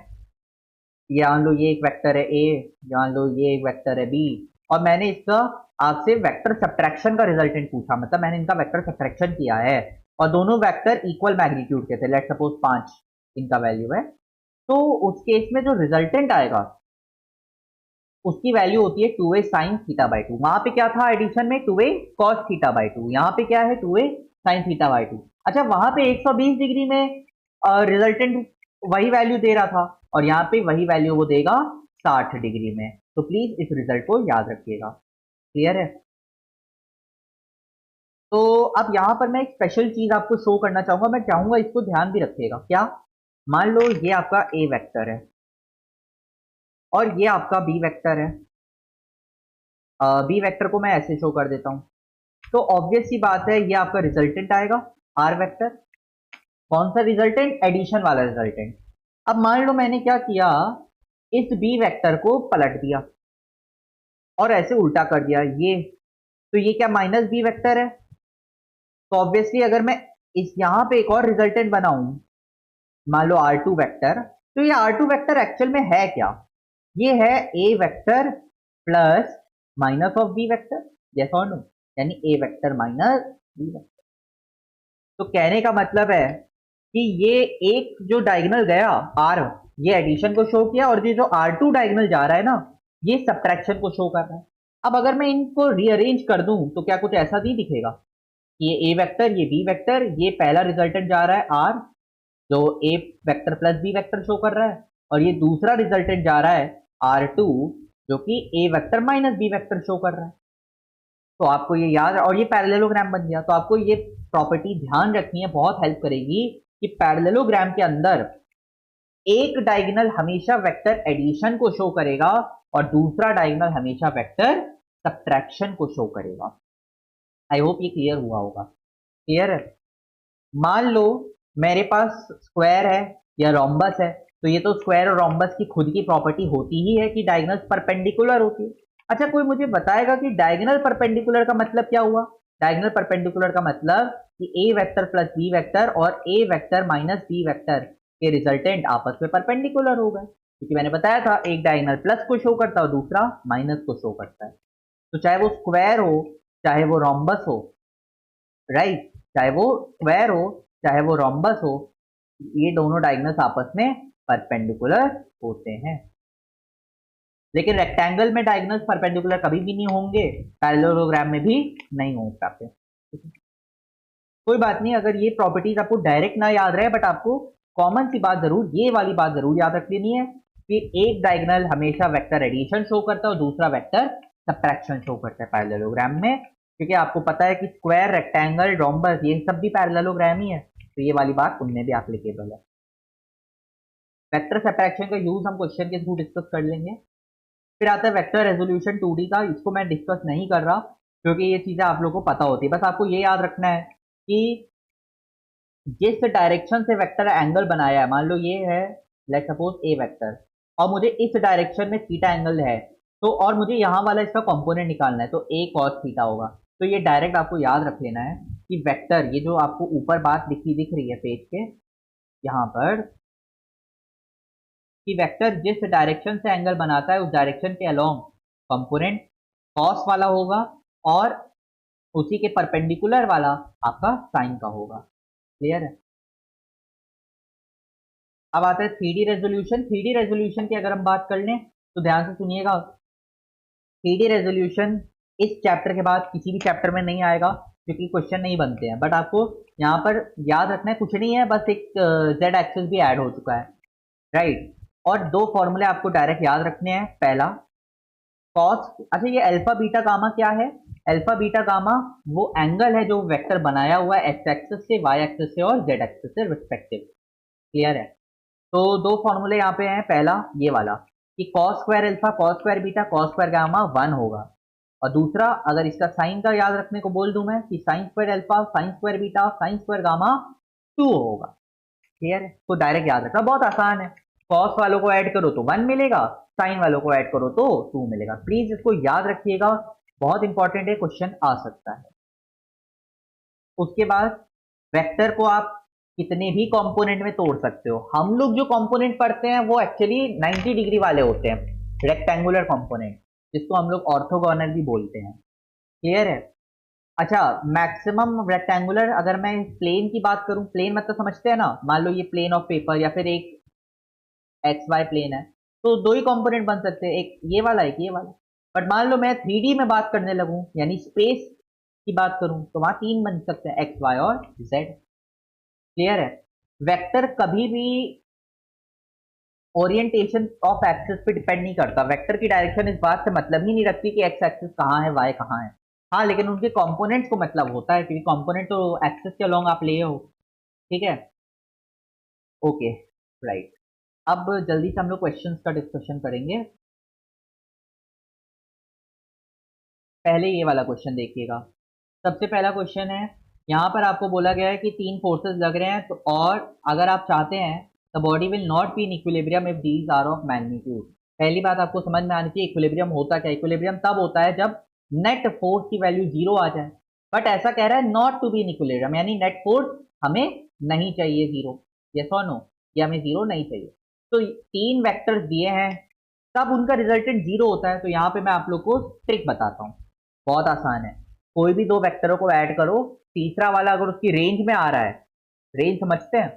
जान लो ये एक वेक्टर है ए, जान लो ये एक वेक्टर है बी, और मैंने इसका आपसे वेक्टर सब्ट्रैक्शन का रिजल्टेंट पूछा, मतलब मैंने इनका वेक्टर सब्ट्रैक्शन किया है, और दोनों वेक्टर इक्वल मैग्नीट्यूड के थे, लेट सपोज 5 इनका वैल्यू है। तो उस केस में जो रिजल्टेंट आएगा उसकी वैल्यू होती है 2a sine theta by two. वहां पे क्या था एडिशन में? 2a cos theta by two. यहाँ पे क्या है? 2a sine theta by two. अच्छा, वहां पे 120 डिग्री में रिजल्टेंट वही वैल्यू दे रहा था, और यहाँ पे वही वैल्यू वो देगा 60 डिग्री में। तो प्लीज इस रिजल्ट को याद रखिएगा। क्लियर है? तो अब यहाँ पर मैं एक स्पेशल चीज आपको शो करना चाहूंगा, मैं चाहूंगा इसको ध्यान भी रखिएगा। क्या? मान लो ये आपका ए वेक्टर है और ये आपका बी वेक्टर है। बी वेक्टर को मैं ऐसे शो कर देता हूं, तो ऑब्वियस सी बात है ये आपका रिजल्टेंट आएगा आर वेक्टर। कौन सा रिजल्टेंट? एडिशन वाला रिजल्टेंट। अब मान लो मैंने क्या किया, इस बी वेक्टर को पलट दिया और ऐसे उल्टा कर दिया ये, तो ये क्या माइनस बी वेक्टर है? तो ऑब्वियसली अगर मैं इस यहां पे एक और रिजल्टेंट बनाऊं, मान लो आर टू वेक्टर, तो ये आर टू वेक्टर एक्चुअल में है क्या? ये है A vector plus minus of B vector. जैसा और नो? यानी A vector minus B vector. तो कहने का मतलब है कि ये एक जो डायगोनल गया आर, ये एडिशन को शो किया, और ये जो आर टू डायगोनल जा रहा है ना, ये सब्ट्रैक्शन को शो कर रहा है। अब अगर मैं इनको रीअरेंज कर दूं तो क्या कुछ ऐसा नहीं दिखेगा कि ये ए वेक्टर, ये बी वेक्टर, ये पहला रिजल्टेंट जा रहा है आर जो A vector plus B vector show कर रहा है, और ये दूसरा रिजल्टेंट जा रहा है आर टू जो कि A vector minus B vector show कर रहा है। तो आपको ये याद, और ये पैरेललोग्राम बन गया। तो आपको ये प्रॉपर्टी ध्यान रखनी है, बहुत हेल्प करेगी कि पैरेललोग्राम के अंदर एक डायगोनल हमेशा वेक्टर एडिशन को शो करेगा और दूसरा डायगोनल हमेशा वेक्टर सब्ट्रैक्शन को शो करेगा। आई होप ये क्लियर हुआ होगा। क्लियर है? मान लो मेरे पास स्क्वायर है या रोम्बस है, तो ये तो स्क्वायर और रोम्बस की खुद की प्रॉपर्टी होती ही है कि डायगोनल्स परपेंडिकुलर होती है। अच्छा, कोई मुझे बताएगा कि डायगोनल परपेंडिकुलर का मतलब क्या हुआ? डायगोनल परपेंडिकुलर का मतलब कि A vector plus B vector और ए वेक्टर माइनस बी वेक्टर के रिजल्टेंट आपस में परपेंडिकुलर हो गए, क्योंकि मैंने बताया था एक डायगोनल प्लस को शो करता है और दूसरा माइनस को शो करता है। तो चाहे वो स्क्वायर हो चाहे वो रोम्बस हो, राइट, चाहे वो स्क्वायर हो चाहे वो रोम्बस हो, ये दोनों डायगोनल्स आपस में परपेंडिकुलर होते हैं। लेकिन रेक्टेंगल में डायगोनल्स परपेंडिकुलर कभी भी नहीं होंगे, पैरेललोग्राम में भी नहीं हो पाते। कोई बात नहीं, अगर ये प्रॉपर्टीज आपको डायरेक्ट ना याद रहे, बट आपको कॉमन सी बात जरूर, ये वाली बात जरूर याद रख लेनी है कि एक डायगोनल हमेशा वेक्टर एडिशन शो करता है और दूसरा वेक्टर सब्ट्रैक्शन शो करता है पैरेललोग्राम में। क्योंकि आपको पता है कि स्क्वायर, रेक्टेंगल, रोम्बस ये सब भी पैरेललोग्राम ही है, तो ये वाली बात उनमें भी एप्लीकेबल है। वेक्टर सब्ट्रैक्शन का यूज हम क्वेश्चन के थ्रू डिस्कस कर लेंगे। फिर आता है वेक्टर रेजोल्यूशन 2D का, इसको मैं डिस्कस नहीं कर रहा क्योंकि ये चीजें आप लोगों को पता होती है। बस आपको ये याद रखना है कि जिस डायरेक्शन से वेक्टर एंगल बनाया है, मान लो ये है लेट्स सपोज ए वेक्टर, और मुझे इस डायरेक्शन में थीटा एंगल है, तो और मुझे यहाँ वाला इसका कंपोनेंट निकालना है, तो ए कॉस थीटा होगा। तो ये डायरेक्ट आपको याद रख लेना है कि वेक्टर, ये जो आपको ऊपर बात दिख रही है पेज के यहाँ पर, कि वेक्टर जिस डायरेक्शन से एंगल बनाता है उस डायरेक्शन के अलोंग कंपोनेंट कॉस वाला होगा और उसी के परपेंडिकुलर वाला आपका साइन का होगा। क्लियर है? अब आता है 3D रेजोल्यूशन। 3D रेजोल्यूशन की अगर हम बात कर लें तो ध्यान से सुनिएगा। 3D रेजोल्यूशन इस चैप्टर के बाद किसी भी चैप्टर में नहीं आएगा क्योंकि क्वेश्चन नहीं बनते हैं, बट आपको यहाँ पर याद रखना है, कुछ नहीं है, बस एक जेड एक्सिस भी ऐड हो चुका है, राइट। और दो फॉर्मूले आपको डायरेक्ट याद रखने हैं। पहला कॉस, अच्छा ये अल्फा बीटा गामा क्या है? अल्फा बीटा गामा वो एंगल है जो वेक्टर बनाया हुआ है एक्स एक्सिस से, वाई एक्सिस से और जेड एक्सिस से रिस्पेक्टिव। क्लियर है? तो दो फॉर्मूले यहाँ पे हैं। पहला ये वाला कि cos square alpha cos square beta cos square gamma 1 होगा, और दूसरा अगर इसका साइन का याद रखने को बोल दूं मैं कि sine square alpha sine square beta sine square gamma 2 होगा। क्लियर है? तो डायरेक्ट याद रखना, बहुत आसान है। कॉस वालों को ऐड करो तो 1 मिलेगा, साइन वालों को ऐड करो तो 2 मिलेगा। प्लीज इसको याद रखिएगा, बहुत इंपॉर्टेंट है, क्वेश्चन आ सकता है। उसके बाद वेक्टर को आप कितने भी कंपोनेंट में तोड़ सकते हो। हम लोग जो कंपोनेंट पढ़ते हैं वो एक्चुअली 90 डिग्री वाले होते हैं, रेक्टेंगुलर कंपोनेंट, जिसको हम लोग ऑर्थोगोनल भी बोलते हैं। क्लियर है? अच्छा, मैक्सिमम रेक्टेंगुलर, अगर मैं प्लेन की बात करूं, प्लेन मतलब समझते हैं ना, मान लो ये प्लेन ऑफ पेपर या फिर एक एक्स वाई प्लेन है, तो दो ही कंपोनेंट बन सकते हैं, एक ये वाला एक ये वाला। बट मान लो मैं 3D में बात करने लगूं, यानी स्पेस की बात करूं, तो वहां 3 बन सकते हैं, एक्स वाई और जेड। क्लियर है? वेक्टर कभी भी ओरिएंटेशन ऑफ एक्सिस पे डिपेंड नहीं करता। वेक्टर की डायरेक्शन इस बात से मतलब ही नहीं रखती कि एक्स एक्सिस कहाँ है वाई कहाँ है। हाँ, लेकिन उनके कंपोनेंट्स को मतलब होता है, क्योंकि कंपोनेंट तो एक्सिस के अलोंग आप ले हो। ठीक है? Okay, right. अब जल्दी से हम लोग क्वेश्चंस का डिस्कशन करेंगे। पहले ये वाला क्वेश्चन देखिएगा। सबसे पहला क्वेश्चन है, यहाँ पर आपको बोला गया है कि 3 फोर्सेस लग रहे हैं, तो और अगर आप चाहते हैं the body will not be in equilibrium if these are of magnitude. पहली बात आपको समझ में आनी चाहिए, इक्विलिब्रियम होता क्या? इक्विलिब्रियम तब होता है जब नेट फोर्स की वैल्यू 0 आ जाए। बट ऐसा कह रहा है not to be in equilibrium, यानी नेट फोर्स हमें नहीं चाहिए 0। यस और नो? ये हमें 0 नहीं चाहिए। तो 3 वेक्टर्स दिए हैं, तब उनका रिजल्टेंट 0 होता है। तो यहाँ पे मैं आप लोग को ट्रिक बताता हूँ, बहुत आसान है। कोई भी दो वेक्टरों को ऐड करो, तीसरा वाला अगर उसकी रेंज में आ रहा है, रेंज समझते हैं?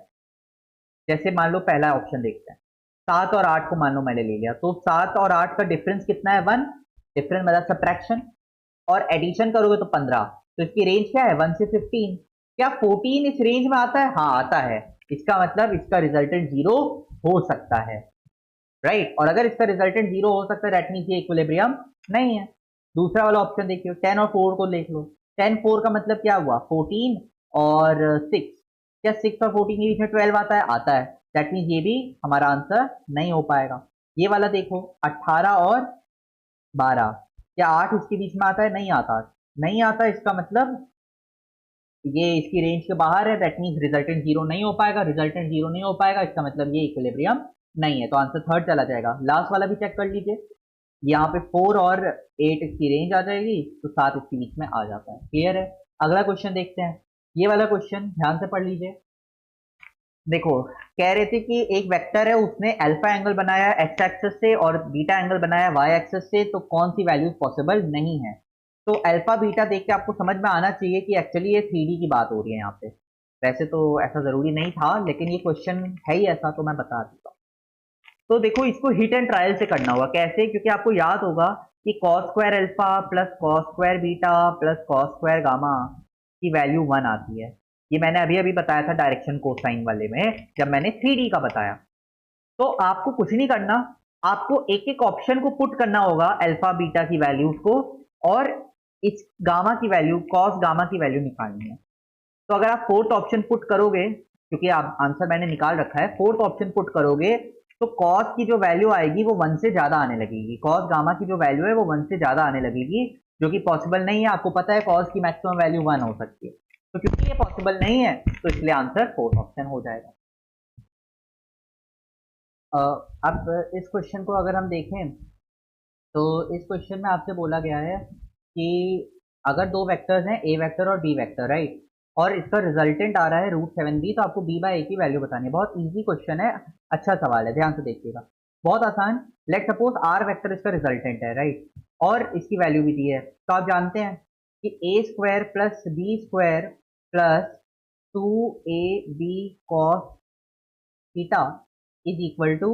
जैसे मान लो पहला ऑप्शन देखते हैं, 7 और 8 को मान लो मैंने ले लिया, तो 7 और 8 का डिफरेंस कितना है? 1। डिफरेंस मतलब सब्ट्रैक्शन, और एडिशन करोगे तो 15। तो इसकी रेंज क्या है? 1 से 15। क्या 14 इस रेंज में आता है? हाँ आता है। इसका मतलब इसका रिजल्टेंट 0 हो सकता है, राइट। और अगर इसका रिजल्टेंट 0 हो सकता है, दैट मीन्स ये इक्विलिब्रियम नहीं है। दूसरा वाला ऑप्शन देखिए, 10 और 4 को देख लो। 10 4 का मतलब क्या हुआ? 14 और 6। क्या 6 और 14 के बीच में 12 आता है? आता है। दैट मीन्स ये भी हमारा आंसर नहीं हो पाएगा। ये वाला देखो, 18 और 12, क्या 8 इसके बीच में आता है? नहीं आता। नहीं आता, इसका मतलब ये इसकी रेंज के बाहर है, दैट मीन्स रिजल्टेंट 0 नहीं हो पाएगा। रिजल्टेंट 0 नहीं हो पाएगा, इसका मतलब ये इक्विलिब्रियम नहीं है, तो आंसर थर्ड चला जाएगा। लास्ट वाला भी चेक कर लीजिए, यहाँ पे 4 और 8 इसकी रेंज आ जाएगी, तो 7 इसके बीच में आ जाता है। क्लियर है? अगला क्वेश्चन देखते हैं। ये वाला क्वेश्चन ध्यान से पढ़ लीजिए। देखो, कह रहे थे कि एक वेक्टर है, उसने अल्फा एंगल बनाया एक्स एक्सिस से और बीटा एंगल बनाया वाई एक्सिस से, तो कौन सी वैल्यूज पॉसिबल नहीं है? तो अल्फा बीटा देख के आपको समझ में आना चाहिए कि एक्चुअली ये 3D की बात हो रही है यहाँ पे। वैसे तो ऐसा जरूरी नहीं था, लेकिन ये क्वेश्चन है ही ऐसा, तो मैं बता देता हूँ। तो देखो, इसको हिट एंड ट्रायल से करना होगा। कैसे? क्योंकि आपको याद होगा कि cos square alpha plus cos square beta plus cos square gamma की वैल्यू 1 आती है। ये मैंने अभी अभी बताया था डायरेक्शन कोसाइन वाले में, जब मैंने 3D का बताया। तो आपको कुछ नहीं करना, आपको एक एक ऑप्शन को पुट करना होगा, अल्फा बीटा की वैल्यूज को, और इस गामा की वैल्यू, कॉस गामा की वैल्यू निकालनी है। तो अगर आप फोर्थ ऑप्शन पुट करोगे, क्योंकि आप आंसर मैंने निकाल रखा है, फोर्थ ऑप्शन पुट करोगे तो कॉस की जो वैल्यू आएगी वो 1 से ज्यादा आने लगेगी। कॉस गामा की जो वैल्यू है वो 1 से ज्यादा आने लगेगी, जो कि पॉसिबल नहीं है। आपको पता है कॉस की मैक्सिमम वैल्यू 1 हो सकती है, तो क्योंकि ये पॉसिबल नहीं है तो इसलिए आंसर फोर्थ ऑप्शन हो जाएगा। अब इस क्वेश्चन को अगर हम देखें, तो इस क्वेश्चन में आपसे बोला गया है कि अगर दो वेक्टर्स हैं, ए वेक्टर और बी वेक्टर, राइट, और इसका रिजल्टेंट आ रहा है √7b, तो आपको b/a की वैल्यू बतानी है। बहुत इजी क्वेश्चन है, अच्छा सवाल है, ध्यान से देखिएगा। बहुत आसान। लेट सपोज आर वेक्टर इसका रिजल्टेंट है, राइट, और इसकी वैल्यू भी दी है, तो आप जानते हैं कि A square plus B square plus 2ab cos theta is equal to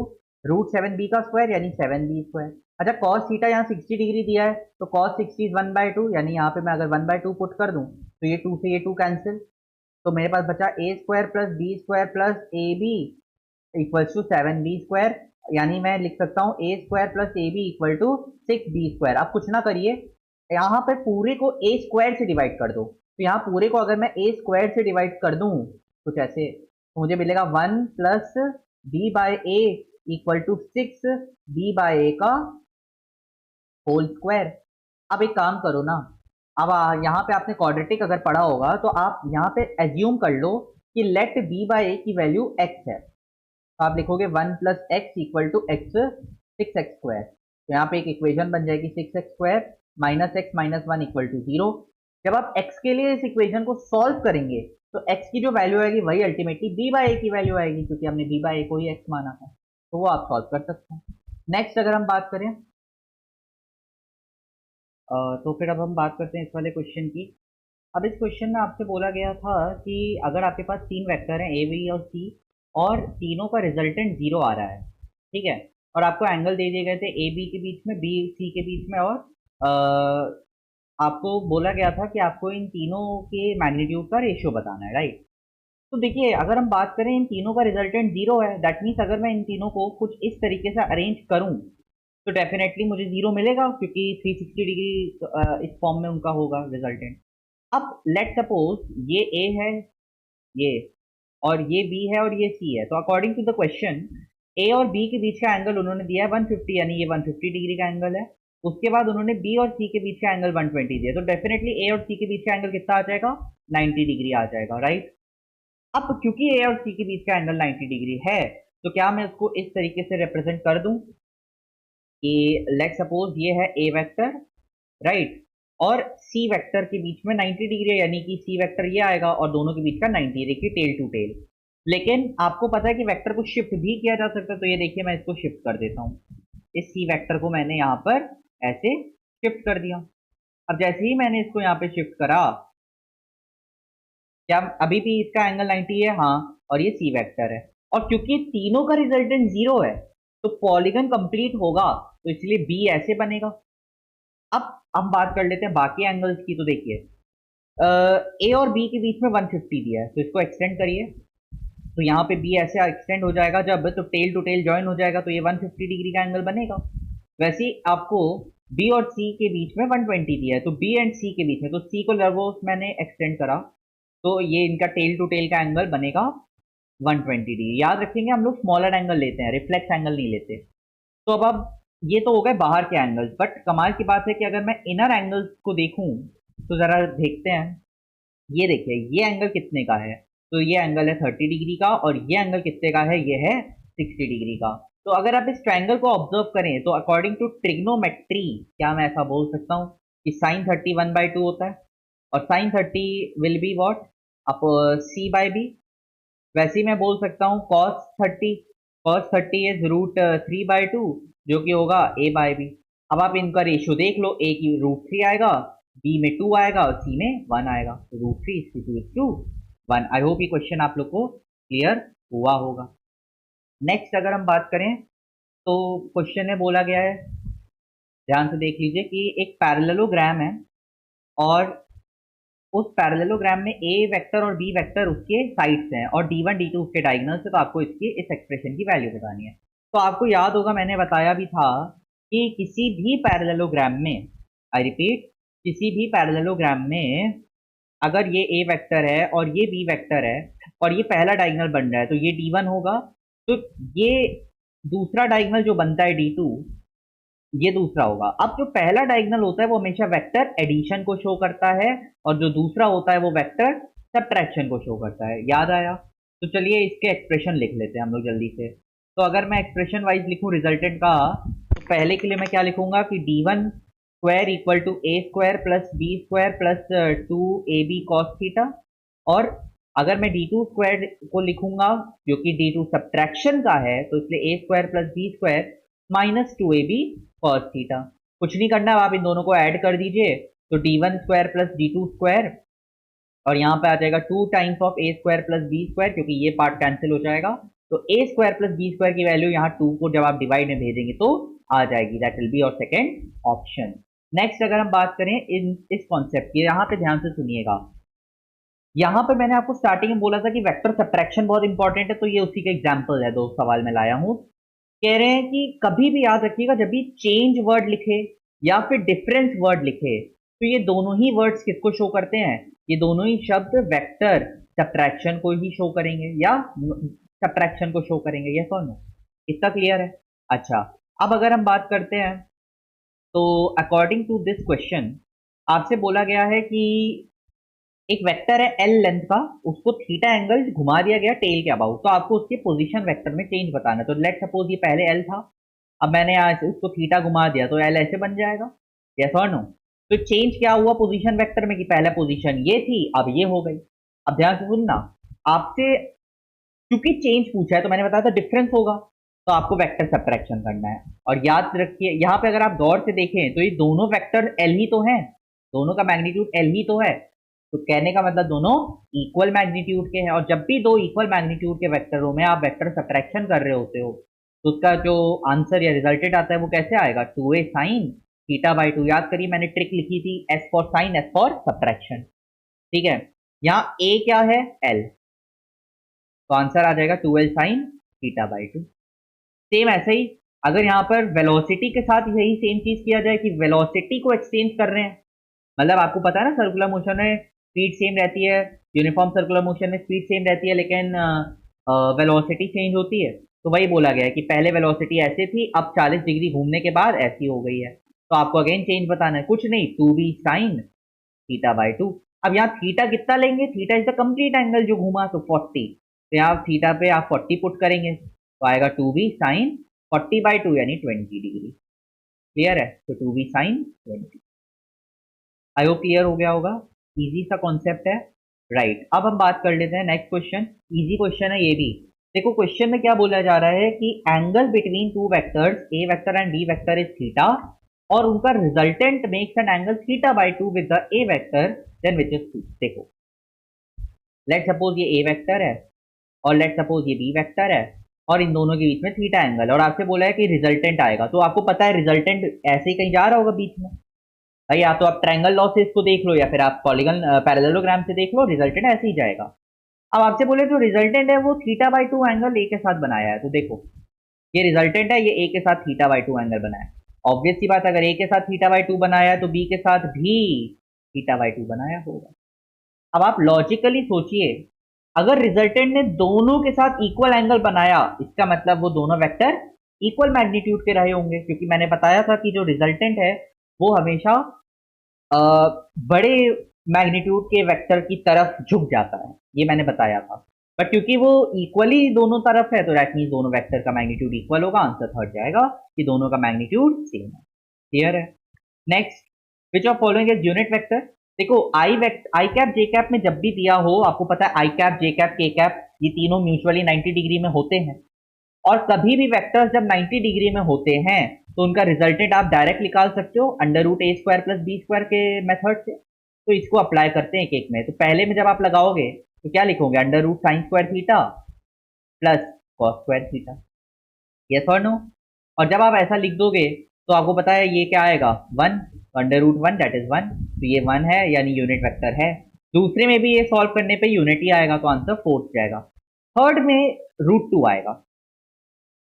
√7b का स्क्वायर यानी 7b स्क्वायर। अच्छा, कॉस थीटा यहाँ 60 डिग्री दिया है, तो कॉस 60 इज 1/2, यानी यहाँ पे मैं अगर 1/2 पुट कर दूं तो ये 2 से ये 2 कैंसिल, तो मेरे पास बचा A square plus B square plus A B equals to 7b square, यानी मैं लिख सकता हूँ A square plus A B equal to 6b square. अब कुछ ना करिए, यहाँ पे पूरे को ए स्क्वायर से डिवाइड कर दो, तो यहाँ पूरे को अगर मैं ए स्क्वायर से डिवाइड कर दूं कुछ ऐसे, तो मुझे मिलेगा 1 plus B by A equal to 6b/a का होल स्क्वायर। अब एक काम करो ना, अब यहाँ पे आपने क्वाड्रेटिक अगर पढ़ा होगा तो आप यहाँ पे एज्यूम कर लो कि लेट b/a की वैल्यू x है, तो आप लिखोगे 1 plus X equal to X 6x square, तो यहाँ पे एक इक्वेशन बन जाएगी 6x square minus X minus 1 equal to 0। जब आप x के लिए इस इक्वेशन को सॉल्व करेंगे तो x की जो वैल्यू आएगी वही अल्टीमेटली b/a की वैल्यू आएगी, क्योंकि हमने b/a को ही x माना था, तो वो आप सॉल्व कर सकते हैं। नेक्स्ट अगर हम बात करें तो फिर अब हम बात करते हैं इस वाले क्वेश्चन की। अब इस क्वेश्चन में आपसे बोला गया था कि अगर आपके पास 3 वेक्टर हैं ए बी और सी और तीनों का रिजल्टेंट 0 आ रहा है, ठीक है, और आपको एंगल दे दिए गए थे ए बी के बीच में, बी सी के बीच में, और आपको बोला गया था कि आपको इन तीनों के मैग्नीट्यूड का रेशियो बताना है, राइट। तो देखिए, अगर हम बात करें इन तीनों का रिजल्टेंट 0 है, दैट मीन्स अगर मैं इन तीनों को कुछ इस तरीके से अरेंज करूं तो डेफिनेटली मुझे 0 मिलेगा, क्योंकि 360 डिग्री इस फॉर्म में उनका होगा रिजल्टेंट। अब लेट सपोज ये ए है, ये, और ये बी है और ये सी है, तो अकॉर्डिंग टू द क्वेश्चन ए और बी के बीच का एंगल उन्होंने दिया है 150, यानी ये 150 डिग्री का एंगल है। उसके बाद उन्होंने बी और सी के बीच का एंगल 120 दिया, तो डेफिनेटली ए और सी के बीच का एंगल कितना आ जाएगा, 90 डिग्री आ जाएगा, राइट। अब क्योंकि ए और सी के बीच का एंगल 90 डिग्री है, तो क्या मैं इसको इस तरीके से रिप्रेजेंट कर दूं कि लेट सपोज ये है ए वेक्टर, राइट, और सी वेक्टर के बीच में 90 डिग्री है, यानी कि सी वेक्टर ये आएगा और दोनों के बीच का 90, देखिए टेल टू टेल। लेकिन आपको पता है कि वेक्टर को शिफ्ट भी किया जा सकता है, तो ये देखिए मैं इसको शिफ्ट कर देता हूँ, इस सी वेक्टर को मैंने यहाँ पर ऐसे शिफ्ट कर दिया। अब जैसे ही मैंने इसको यहाँ पे शिफ्ट करा, क्या अभी भी इसका एंगल 90 है, हाँ, और ये सी वेक्टर है, और क्योंकि तीनों का रिजल्टेंट 0 है तो पॉलीगन कंप्लीट होगा, तो इसलिए बी ऐसे बनेगा। अब हम बात कर लेते हैं बाकी एंगल्स की, तो देखिए ए और बी के बीच में 150 दिया है, तो इसको एक्सटेंड करिए, तो यहाँ पे बी ऐसे एक्सटेंड हो जाएगा जब, तो टेल टू टेल ज्वाइन हो जाएगा, तो ये 150 डिग्री का एंगल बनेगा। वैसे ही आपको बी और सी के बीच में 120 दिया है, तो बी एंड सी के बीच में, तो सी को लगभग मैंने एक्सटेंड करा, तो ये इनका टेल टू टेल का एंगल बनेगा 120 डिग्री। याद रखेंगे हम लोग स्मॉलर एंगल लेते हैं, रिफ्लेक्स एंगल नहीं लेते। तो अब ये तो हो गए बाहर के एंगल्स, बट कमाल की बात है कि अगर मैं इनर एंगल्स को देखूं तो जरा देखते हैं। ये देखिए ये एंगल कितने का है, तो ये एंगल है 30 डिग्री का, और ये एंगल कितने का है, ये है 60 डिग्री का। तो अगर आप इस ट्रायंगल को ऑब्जर्व करें तो अकॉर्डिंग टू ट्रिग्नोमेट्री क्या मैं ऐसा बोल सकता हूँ कि साइन 30 1/2 होता है, और sine 30 will be what, up c/b। वैसे ही मैं बोल सकता हूँ cos 30 इज √3/2, जो कि होगा a/b। अब आप इनका रेशियो देख लो, a की √3 आएगा, b में 2 आएगा और c में 1 आएगा, तो √3 1। आई होप ये क्वेश्चन आप लोग को क्लियर हुआ होगा। नेक्स्ट अगर हम बात करें तो क्वेश्चन में बोला गया है, ध्यान से देख लीजिए कि एक पैरेललोग्राम है, और उस पैरेललोग्राम में ए वेक्टर और बी वेक्टर उसके साइड्स हैं और d1 d2 उसके डायगोनल्स है, तो आपको इसकी इस एक्सप्रेशन की वैल्यू बतानी है। तो आपको याद होगा मैंने बताया भी था कि किसी भी पैरेललोग्राम में, आई रिपीट, किसी भी पैरेललोग्राम में अगर ये ए वेक्टर है और ये बी वेक्टर है और ये पहला डायगोनल बन रहा है, तो ये d1 होगा, तो ये दूसरा डायगोनल जो बनता है d2, ये दूसरा होगा। अब जो पहला डायगोनल होता है वो हमेशा वेक्टर एडिशन को शो करता है, और जो दूसरा होता है वो वेक्टर सब्ट्रैक्शन को शो करता है। याद आया? तो चलिए इसके एक्सप्रेशन लिख लेते हैं हम लोग जल्दी से। तो अगर मैं एक्सप्रेशन वाइज लिखूं रिजल्टेंट का, तो पहले के लिए मैं क्या लिखूंगा कि d1 square equal to a square plus b square plus 2ab cos theta, और अगर मैं डी टू स्क्वायर को लिखूंगा जो कि डी टू सब्ट्रैक्शन का है, तो इसलिए A square plus B square minus two A B cos theta. कुछ नहीं करना, आप इन दोनों को ऐड कर दीजिए, तो D one square plus D two square, और यहाँ पे आ जाएगा 2 times of A square plus B square, क्योंकि ये पार्ट कैंसिल हो जाएगा। तो A square plus B square की वैल्यू यहाँ 2 को जब आप डिवाइड में भेजेंगे तो आ जाएगी, that will be your second option. Next अगर हम बात करें इस कॉन्सेप्ट की, यहाँ पे ध्यान से सुनिएगा। यहाँ पे मैंने आपको स्टार्टिंग में बोला था कि वेक्टर सब्ट्रैक्शन बहुत इंपॉर्टेंट है, तो ये उसी का एग्जाम्पल है, दो सवाल में लाया हूँ। कह रहे हैं कि कभी भी याद रखिएगा, जब भी चेंज वर्ड लिखे या फिर डिफरेंस वर्ड लिखे, तो ये दोनों ही वर्ड्स किसको शो करते हैं? ये दोनों ही शब्द वेक्टर सब्ट्रैक्शन को ही शो करेंगे या सब्ट्रैक्शन को शो करेंगे, यस और नो? इतना क्लियर है? अच्छा, अब अगर हम बात करते हैं, तो अकॉर्डिंग टू दिस क्वेश्चन आपसे बोला गया है कि एक वेक्टर है एल लेंथ का, उसको थीटा एंगल घुमा दिया गया टेल के अबाउट, तो आपको उसके पोजीशन वेक्टर में चेंज बताना है। तो लेट सपोज ये पहले एल था, अब मैंने यहाँ से उसको थीटा घुमा दिया, तो एल ऐसे बन जाएगा, यस और नो? तो चेंज क्या हुआ पोजीशन वेक्टर में कि पहला पोजीशन ये थी, अब ये हो गई। अब ध्यान से सुनना, आपसे क्योंकि चेंज पूछा है तो मैंने बताया था डिफरेंस होगा, तो आपको वेक्टर सब्ट्रैक्शन करना है। और याद रखिए यहाँ पे अगर आप गौर से देखें तो ये दोनों वेक्टर एल ही तो हैं, दोनों का मैग्नीट्यूड एल ही तो है, तो कहने का मतलब दोनों इक्वल मैग्नीट्यूड के हैं। और जब भी दो इक्वल मैग्नीट्यूड के वेक्टरों में आप वेक्टर सब्ट्रैक्शन कर रहे होते हो, तो उसका जो आंसर या रिजल्टेंट आता है वो कैसे आएगा? 2a sine theta by 2। याद करिए मैंने ट्रिक लिखी थी, S for sine S for subtraction, ठीक है? यहाँ a क्या है? l, तो आंसर आ जाएगा 2l sine theta by 2। Same ऐसे ही अगर यहाँ पर वेलोसिटी के साथ यही सेम चीज किया जाए कि वेलोसिटी को एक्सचेंज कर रहे हैं, मतलब आपको पता है ना सर्कुलर मोशन में स्पीड सेम रहती है, यूनिफॉर्म सर्कुलर मोशन में स्पीड सेम रहती है, लेकिन वेलोसिटी चेंज होती है। तो वही बोला गया है कि पहले वेलोसिटी ऐसे थी, अब 40 डिग्री घूमने के बाद ऐसी हो गई है, तो आपको अगेन चेंज बताना है, कुछ नहीं, 2b साइन थीटा बाई 2। अब यहाँ थीटा कितना लेंगे? Theta is the complete angle जो घूमा, तो 40, तो यहाँ थीटा पे आप 40 पुट करेंगे, तो आएगा 2b साइन 40 बाई 2 यानी 20 डिग्री। क्लियर है? तो 2b sign 20। I hope clear हो गया होगा, इजी सा कॉन्सेप्ट है, राइट? अब हम बात कर लेते हैं नेक्स्ट क्वेश्चन, इजी क्वेश्चन है ये भी। देखो क्वेश्चन में क्या बोला जा रहा है कि angle between two vectors A vector and B vector is theta, और उनका resultant makes an angle theta by 2 with the A vector then which is 2। देखो लेट सपोज ये ए वेक्टर है और लेट सपोज ये बी वेक्टर है, और इन दोनों के बीच में थीटा एंगल, और आपसे बोला है कि रिजल्टेंट आएगा, तो आपको पता है रिजल्टेंट ऐसे ही कहीं जा रहा होगा बीच में भाई, या तो आप ट्रायंगल लॉ से इसको देख लो या फिर आप पॉलीगन पैरेललोग्राम से देख लो, रिजल्टेंट ऐसे ही जाएगा। अब आपसे बोले जो रिजल्टेंट है वो थीटा बाई 2 एंगल ए के साथ बनाया है, तो देखो ये रिजल्टेंट है, ये ए के साथ थीटा बाई 2 एंगल बनाया है। ऑब्वियस सी बात, अगर ए के साथ थीटा बाई 2 बनाया है तो बी के साथ भी थीटा बाई 2 बनाया होगा। अब आप लॉजिकली सोचिए, अगर रिजल्टेंट ने दोनों के साथ इक्वल एंगल बनाया, इसका मतलब वो दोनों वेक्टर इक्वल मैग्नीट्यूड के रहे होंगे, क्योंकि मैंने बताया था कि जो रिजल्टेंट है वो हमेशा बड़े मैग्नीट्यूड के वेक्टर की तरफ झुक जाता है, ये मैंने बताया था। बट क्योंकि वो इक्वली दोनों तरफ है, तो दैट मींस दोनों वेक्टर का मैग्नीट्यूड इक्वल होगा, आंसर थर्ड जाएगा कि दोनों का मैग्नीट्यूड सेम है। क्लियर है? Next, which of following is unit vector? देखो आई कैप जे कैप में जब भी दिया हो, आपको पता है आई कैप जे कैप के कैप ये तीनों म्यूचुअली 90 डिग्री में होते हैं, और कभी भी वेक्टर्स जब 90 डिग्री में होते हैं तो उनका रिजल्टेंट आप डायरेक्ट निकाल सकते हो under root A square plus B square के मेथड से। तो इसको अप्लाई करते हैं एक एक में। तो पहले में जब आप लगाओगे तो क्या लिखोगे? Under root sine square theta plus cos square theta, yes और नो? और जब आप ऐसा लिख दोगे तो आपको पता है ये क्या आएगा? 1 अंडर रूट 1 दैट इज 1, तो ये 1 है यानी यूनिट वेक्टर है। दूसरे में भी ये सॉल्व करने पे यूनिट ही आएगा, तो आंसर फोर्थ जाएगा। थर्ड में रूट 2 आएगा।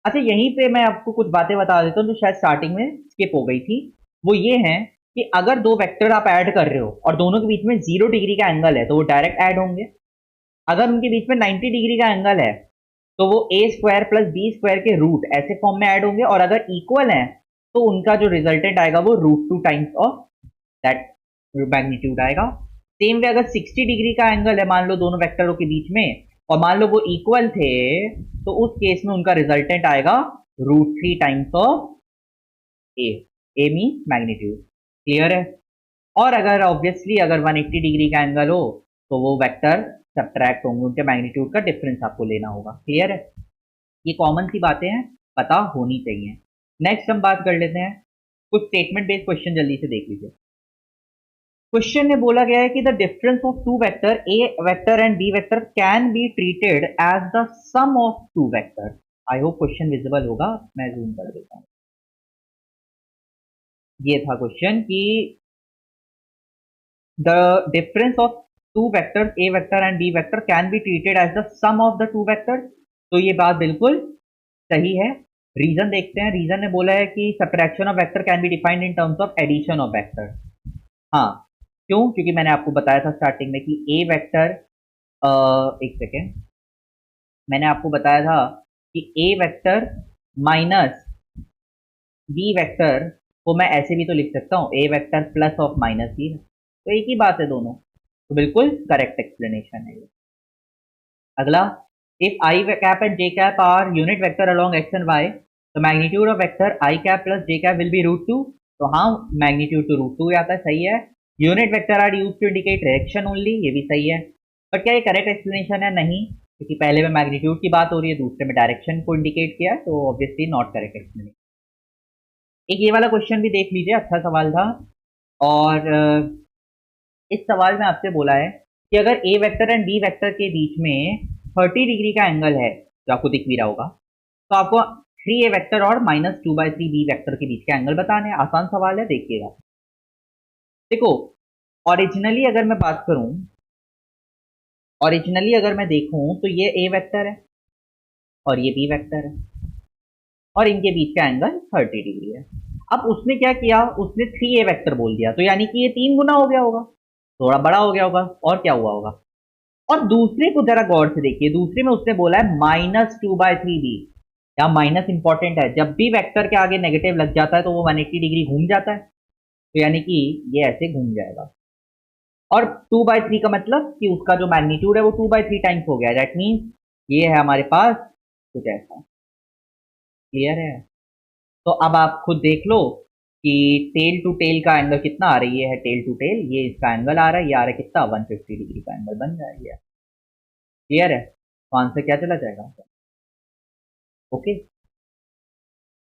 अच्छा यहीं पे मैं आपको कुछ बातें बता देता हूँ जो शायद स्टार्टिंग में स्किप हो गई थी। वो ये है कि अगर दो वेक्टर आप ऐड कर रहे हो और दोनों के बीच में 0 डिग्री का एंगल है तो वो डायरेक्ट ऐड होंगे। अगर उनके बीच में 90 डिग्री का एंगल है तो वो ए स्क्वायर प्लस बी स्क्वायर के रूट ऐसे फॉर्म में ऐड होंगे, और अगर इक्वल है तो उनका जो रिजल्टेंट आएगा वो root 2 times of that magnitude आएगा। सेम वे अगर 60 डिग्री का एंगल है मान लो दोनों वेक्टरों के बीच में, और मान लो वो इक्वल थे, तो उस केस में उनका रिजल्टेंट आएगा root 3 times of a mean magnitude. Clear है? और अगर ऑब्वियसली अगर 180 डिग्री का एंगल हो तो वो वेक्टर सब्ट्रैक्ट होंगे, उनके मैग्नीट्यूड का डिफरेंस आपको लेना होगा। क्लियर है? ये कॉमन सी बातें हैं, पता होनी चाहिए। नेक्स्ट हम बात कर लेते हैं कुछ स्टेटमेंट बेस्ड क्वेश्चन, जल्दी से देख लीजिए। क्वेश्चन में बोला गया है कि the difference of two vector A vector and B vector can be treated as the sum of two vector. I hope question visible होगा, मैं जूम कर देता हूं। ये था क्वेश्चन कि the difference of two vectors A vector and B vector can be treated as the sum of the two vectors. तो ये बात बिल्कुल सही है। रीजन देखते हैं। रीजन ने बोला है कि subtraction of vector can be defined in terms of addition of vector. हाँ, क्यों? क्योंकि मैंने आपको बताया था स्टार्टिंग में कि ए वेक्टर, एक सेकेंड, मैंने आपको बताया था कि A vector minus B vector को मैं ऐसे भी तो लिख सकता हूं, A vector plus of minus B. तो एक ही बात है दोनों, तो बिल्कुल करेक्ट एक्सप्लेनेशन है ये। अगला, if I cap and J cap are unit vector along X and Y, तो magnitude of vector I cap plus J cap will be √2। तो हाँ, मैग्नीट्यूड तो √2 आता है, सही है। Unit vector are use to indicate direction only, ये भी सही है। पर क्या ये करेक्ट एक्सप्लेनेशन है? नहीं, क्योंकि पहले में मैग्नीट्यूड की बात हो रही है, दूसरे में डायरेक्शन को इंडिकेट किया है, तो ऑब्वियसली नॉट करेक्ट एक्सप्लेनेशन। एक ये वाला क्वेश्चन भी देख लीजिए, अच्छा सवाल था। और इस सवाल में आपसे बोला है कि अगर ए वेक्टर एंड बी वेक्टर के बीच में 30 डिग्री का एंगल है, जो आपको दिख भी रहा होगा, तो आपको 3a वेक्टर और -2/3b वेक्टर के बीच का एंगल बताने। आसान सवाल है, देखिएगा। देखो, ओरिजिनली अगर मैं बात करूं, ओरिजिनली अगर मैं देखूं तो ये ए वेक्टर है और ये बी वेक्टर है और इनके बीच का एंगल 30 डिग्री है। अब उसने क्या किया, उसने 3a वेक्टर बोल दिया, तो यानी कि ये 3 गुना हो गया होगा, थोड़ा बड़ा हो गया होगा। और क्या हुआ होगा? और दूसरे को जरा गौर से देखिए, दूसरे में उसने बोला है -2/3b। यहाँ माइनस इंपॉर्टेंट है, जब भी वेक्टर के आगे नेगेटिव लग जाता है तो वो 180 डिग्री घूम जाता है, तो यानी कि ये ऐसे घूम जाएगा। और 2/3 का मतलब कि उसका जो मैग्नीट्यूड है वो 2/3 टाइम्स हो गया। दैट मीन्स ये है हमारे पास कुछ ऐसा। क्लियर है? तो अब आप खुद देख लो कि टेल टू टेल का एंगल कितना आ रही है, टेल टू टेल ये इसका एंगल आ रहा है, ये आ रहा है कितना, 150 डिग्री का एंगल बन जाएगा। क्लियर है? तो आंसर क्या चला जाएगा? ओके।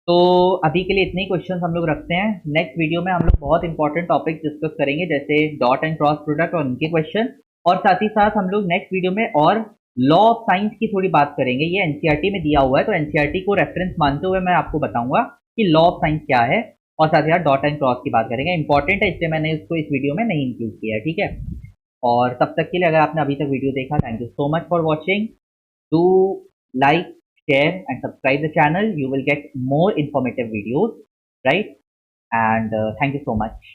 तो अभी के लिए इतने ही क्वेश्चंस हम लोग रखते हैं। नेक्स्ट वीडियो में हम लोग बहुत इंपॉर्टेंट टॉपिक डिस्कस करेंगे, जैसे डॉट एंड क्रॉस प्रोडक्ट और उनके क्वेश्चन। और साथ ही साथ हम लोग नेक्स्ट वीडियो में और लॉ ऑफ साइंस की थोड़ी बात करेंगे। ये एनसीईआरटी में दिया हुआ है, तो एनसीईआरटी को रेफरेंस मानते हुए मैं आपको बताऊंगा कि लॉ ऑफ साइंस क्या है। और साथ ही साथ डॉट एंड क्रॉस की बात करेंगे। इंपॉर्टेंट है, इसलिए मैंने इसको इस वीडियो में नहीं इंक्लूड किया है। ठीक है? और तब तक के लिए, अगर आपने अभी तक वीडियो देखा, thank you so much for watching. Do like, share and subscribe the channel. You will get more informative videos, right? And thank you so much.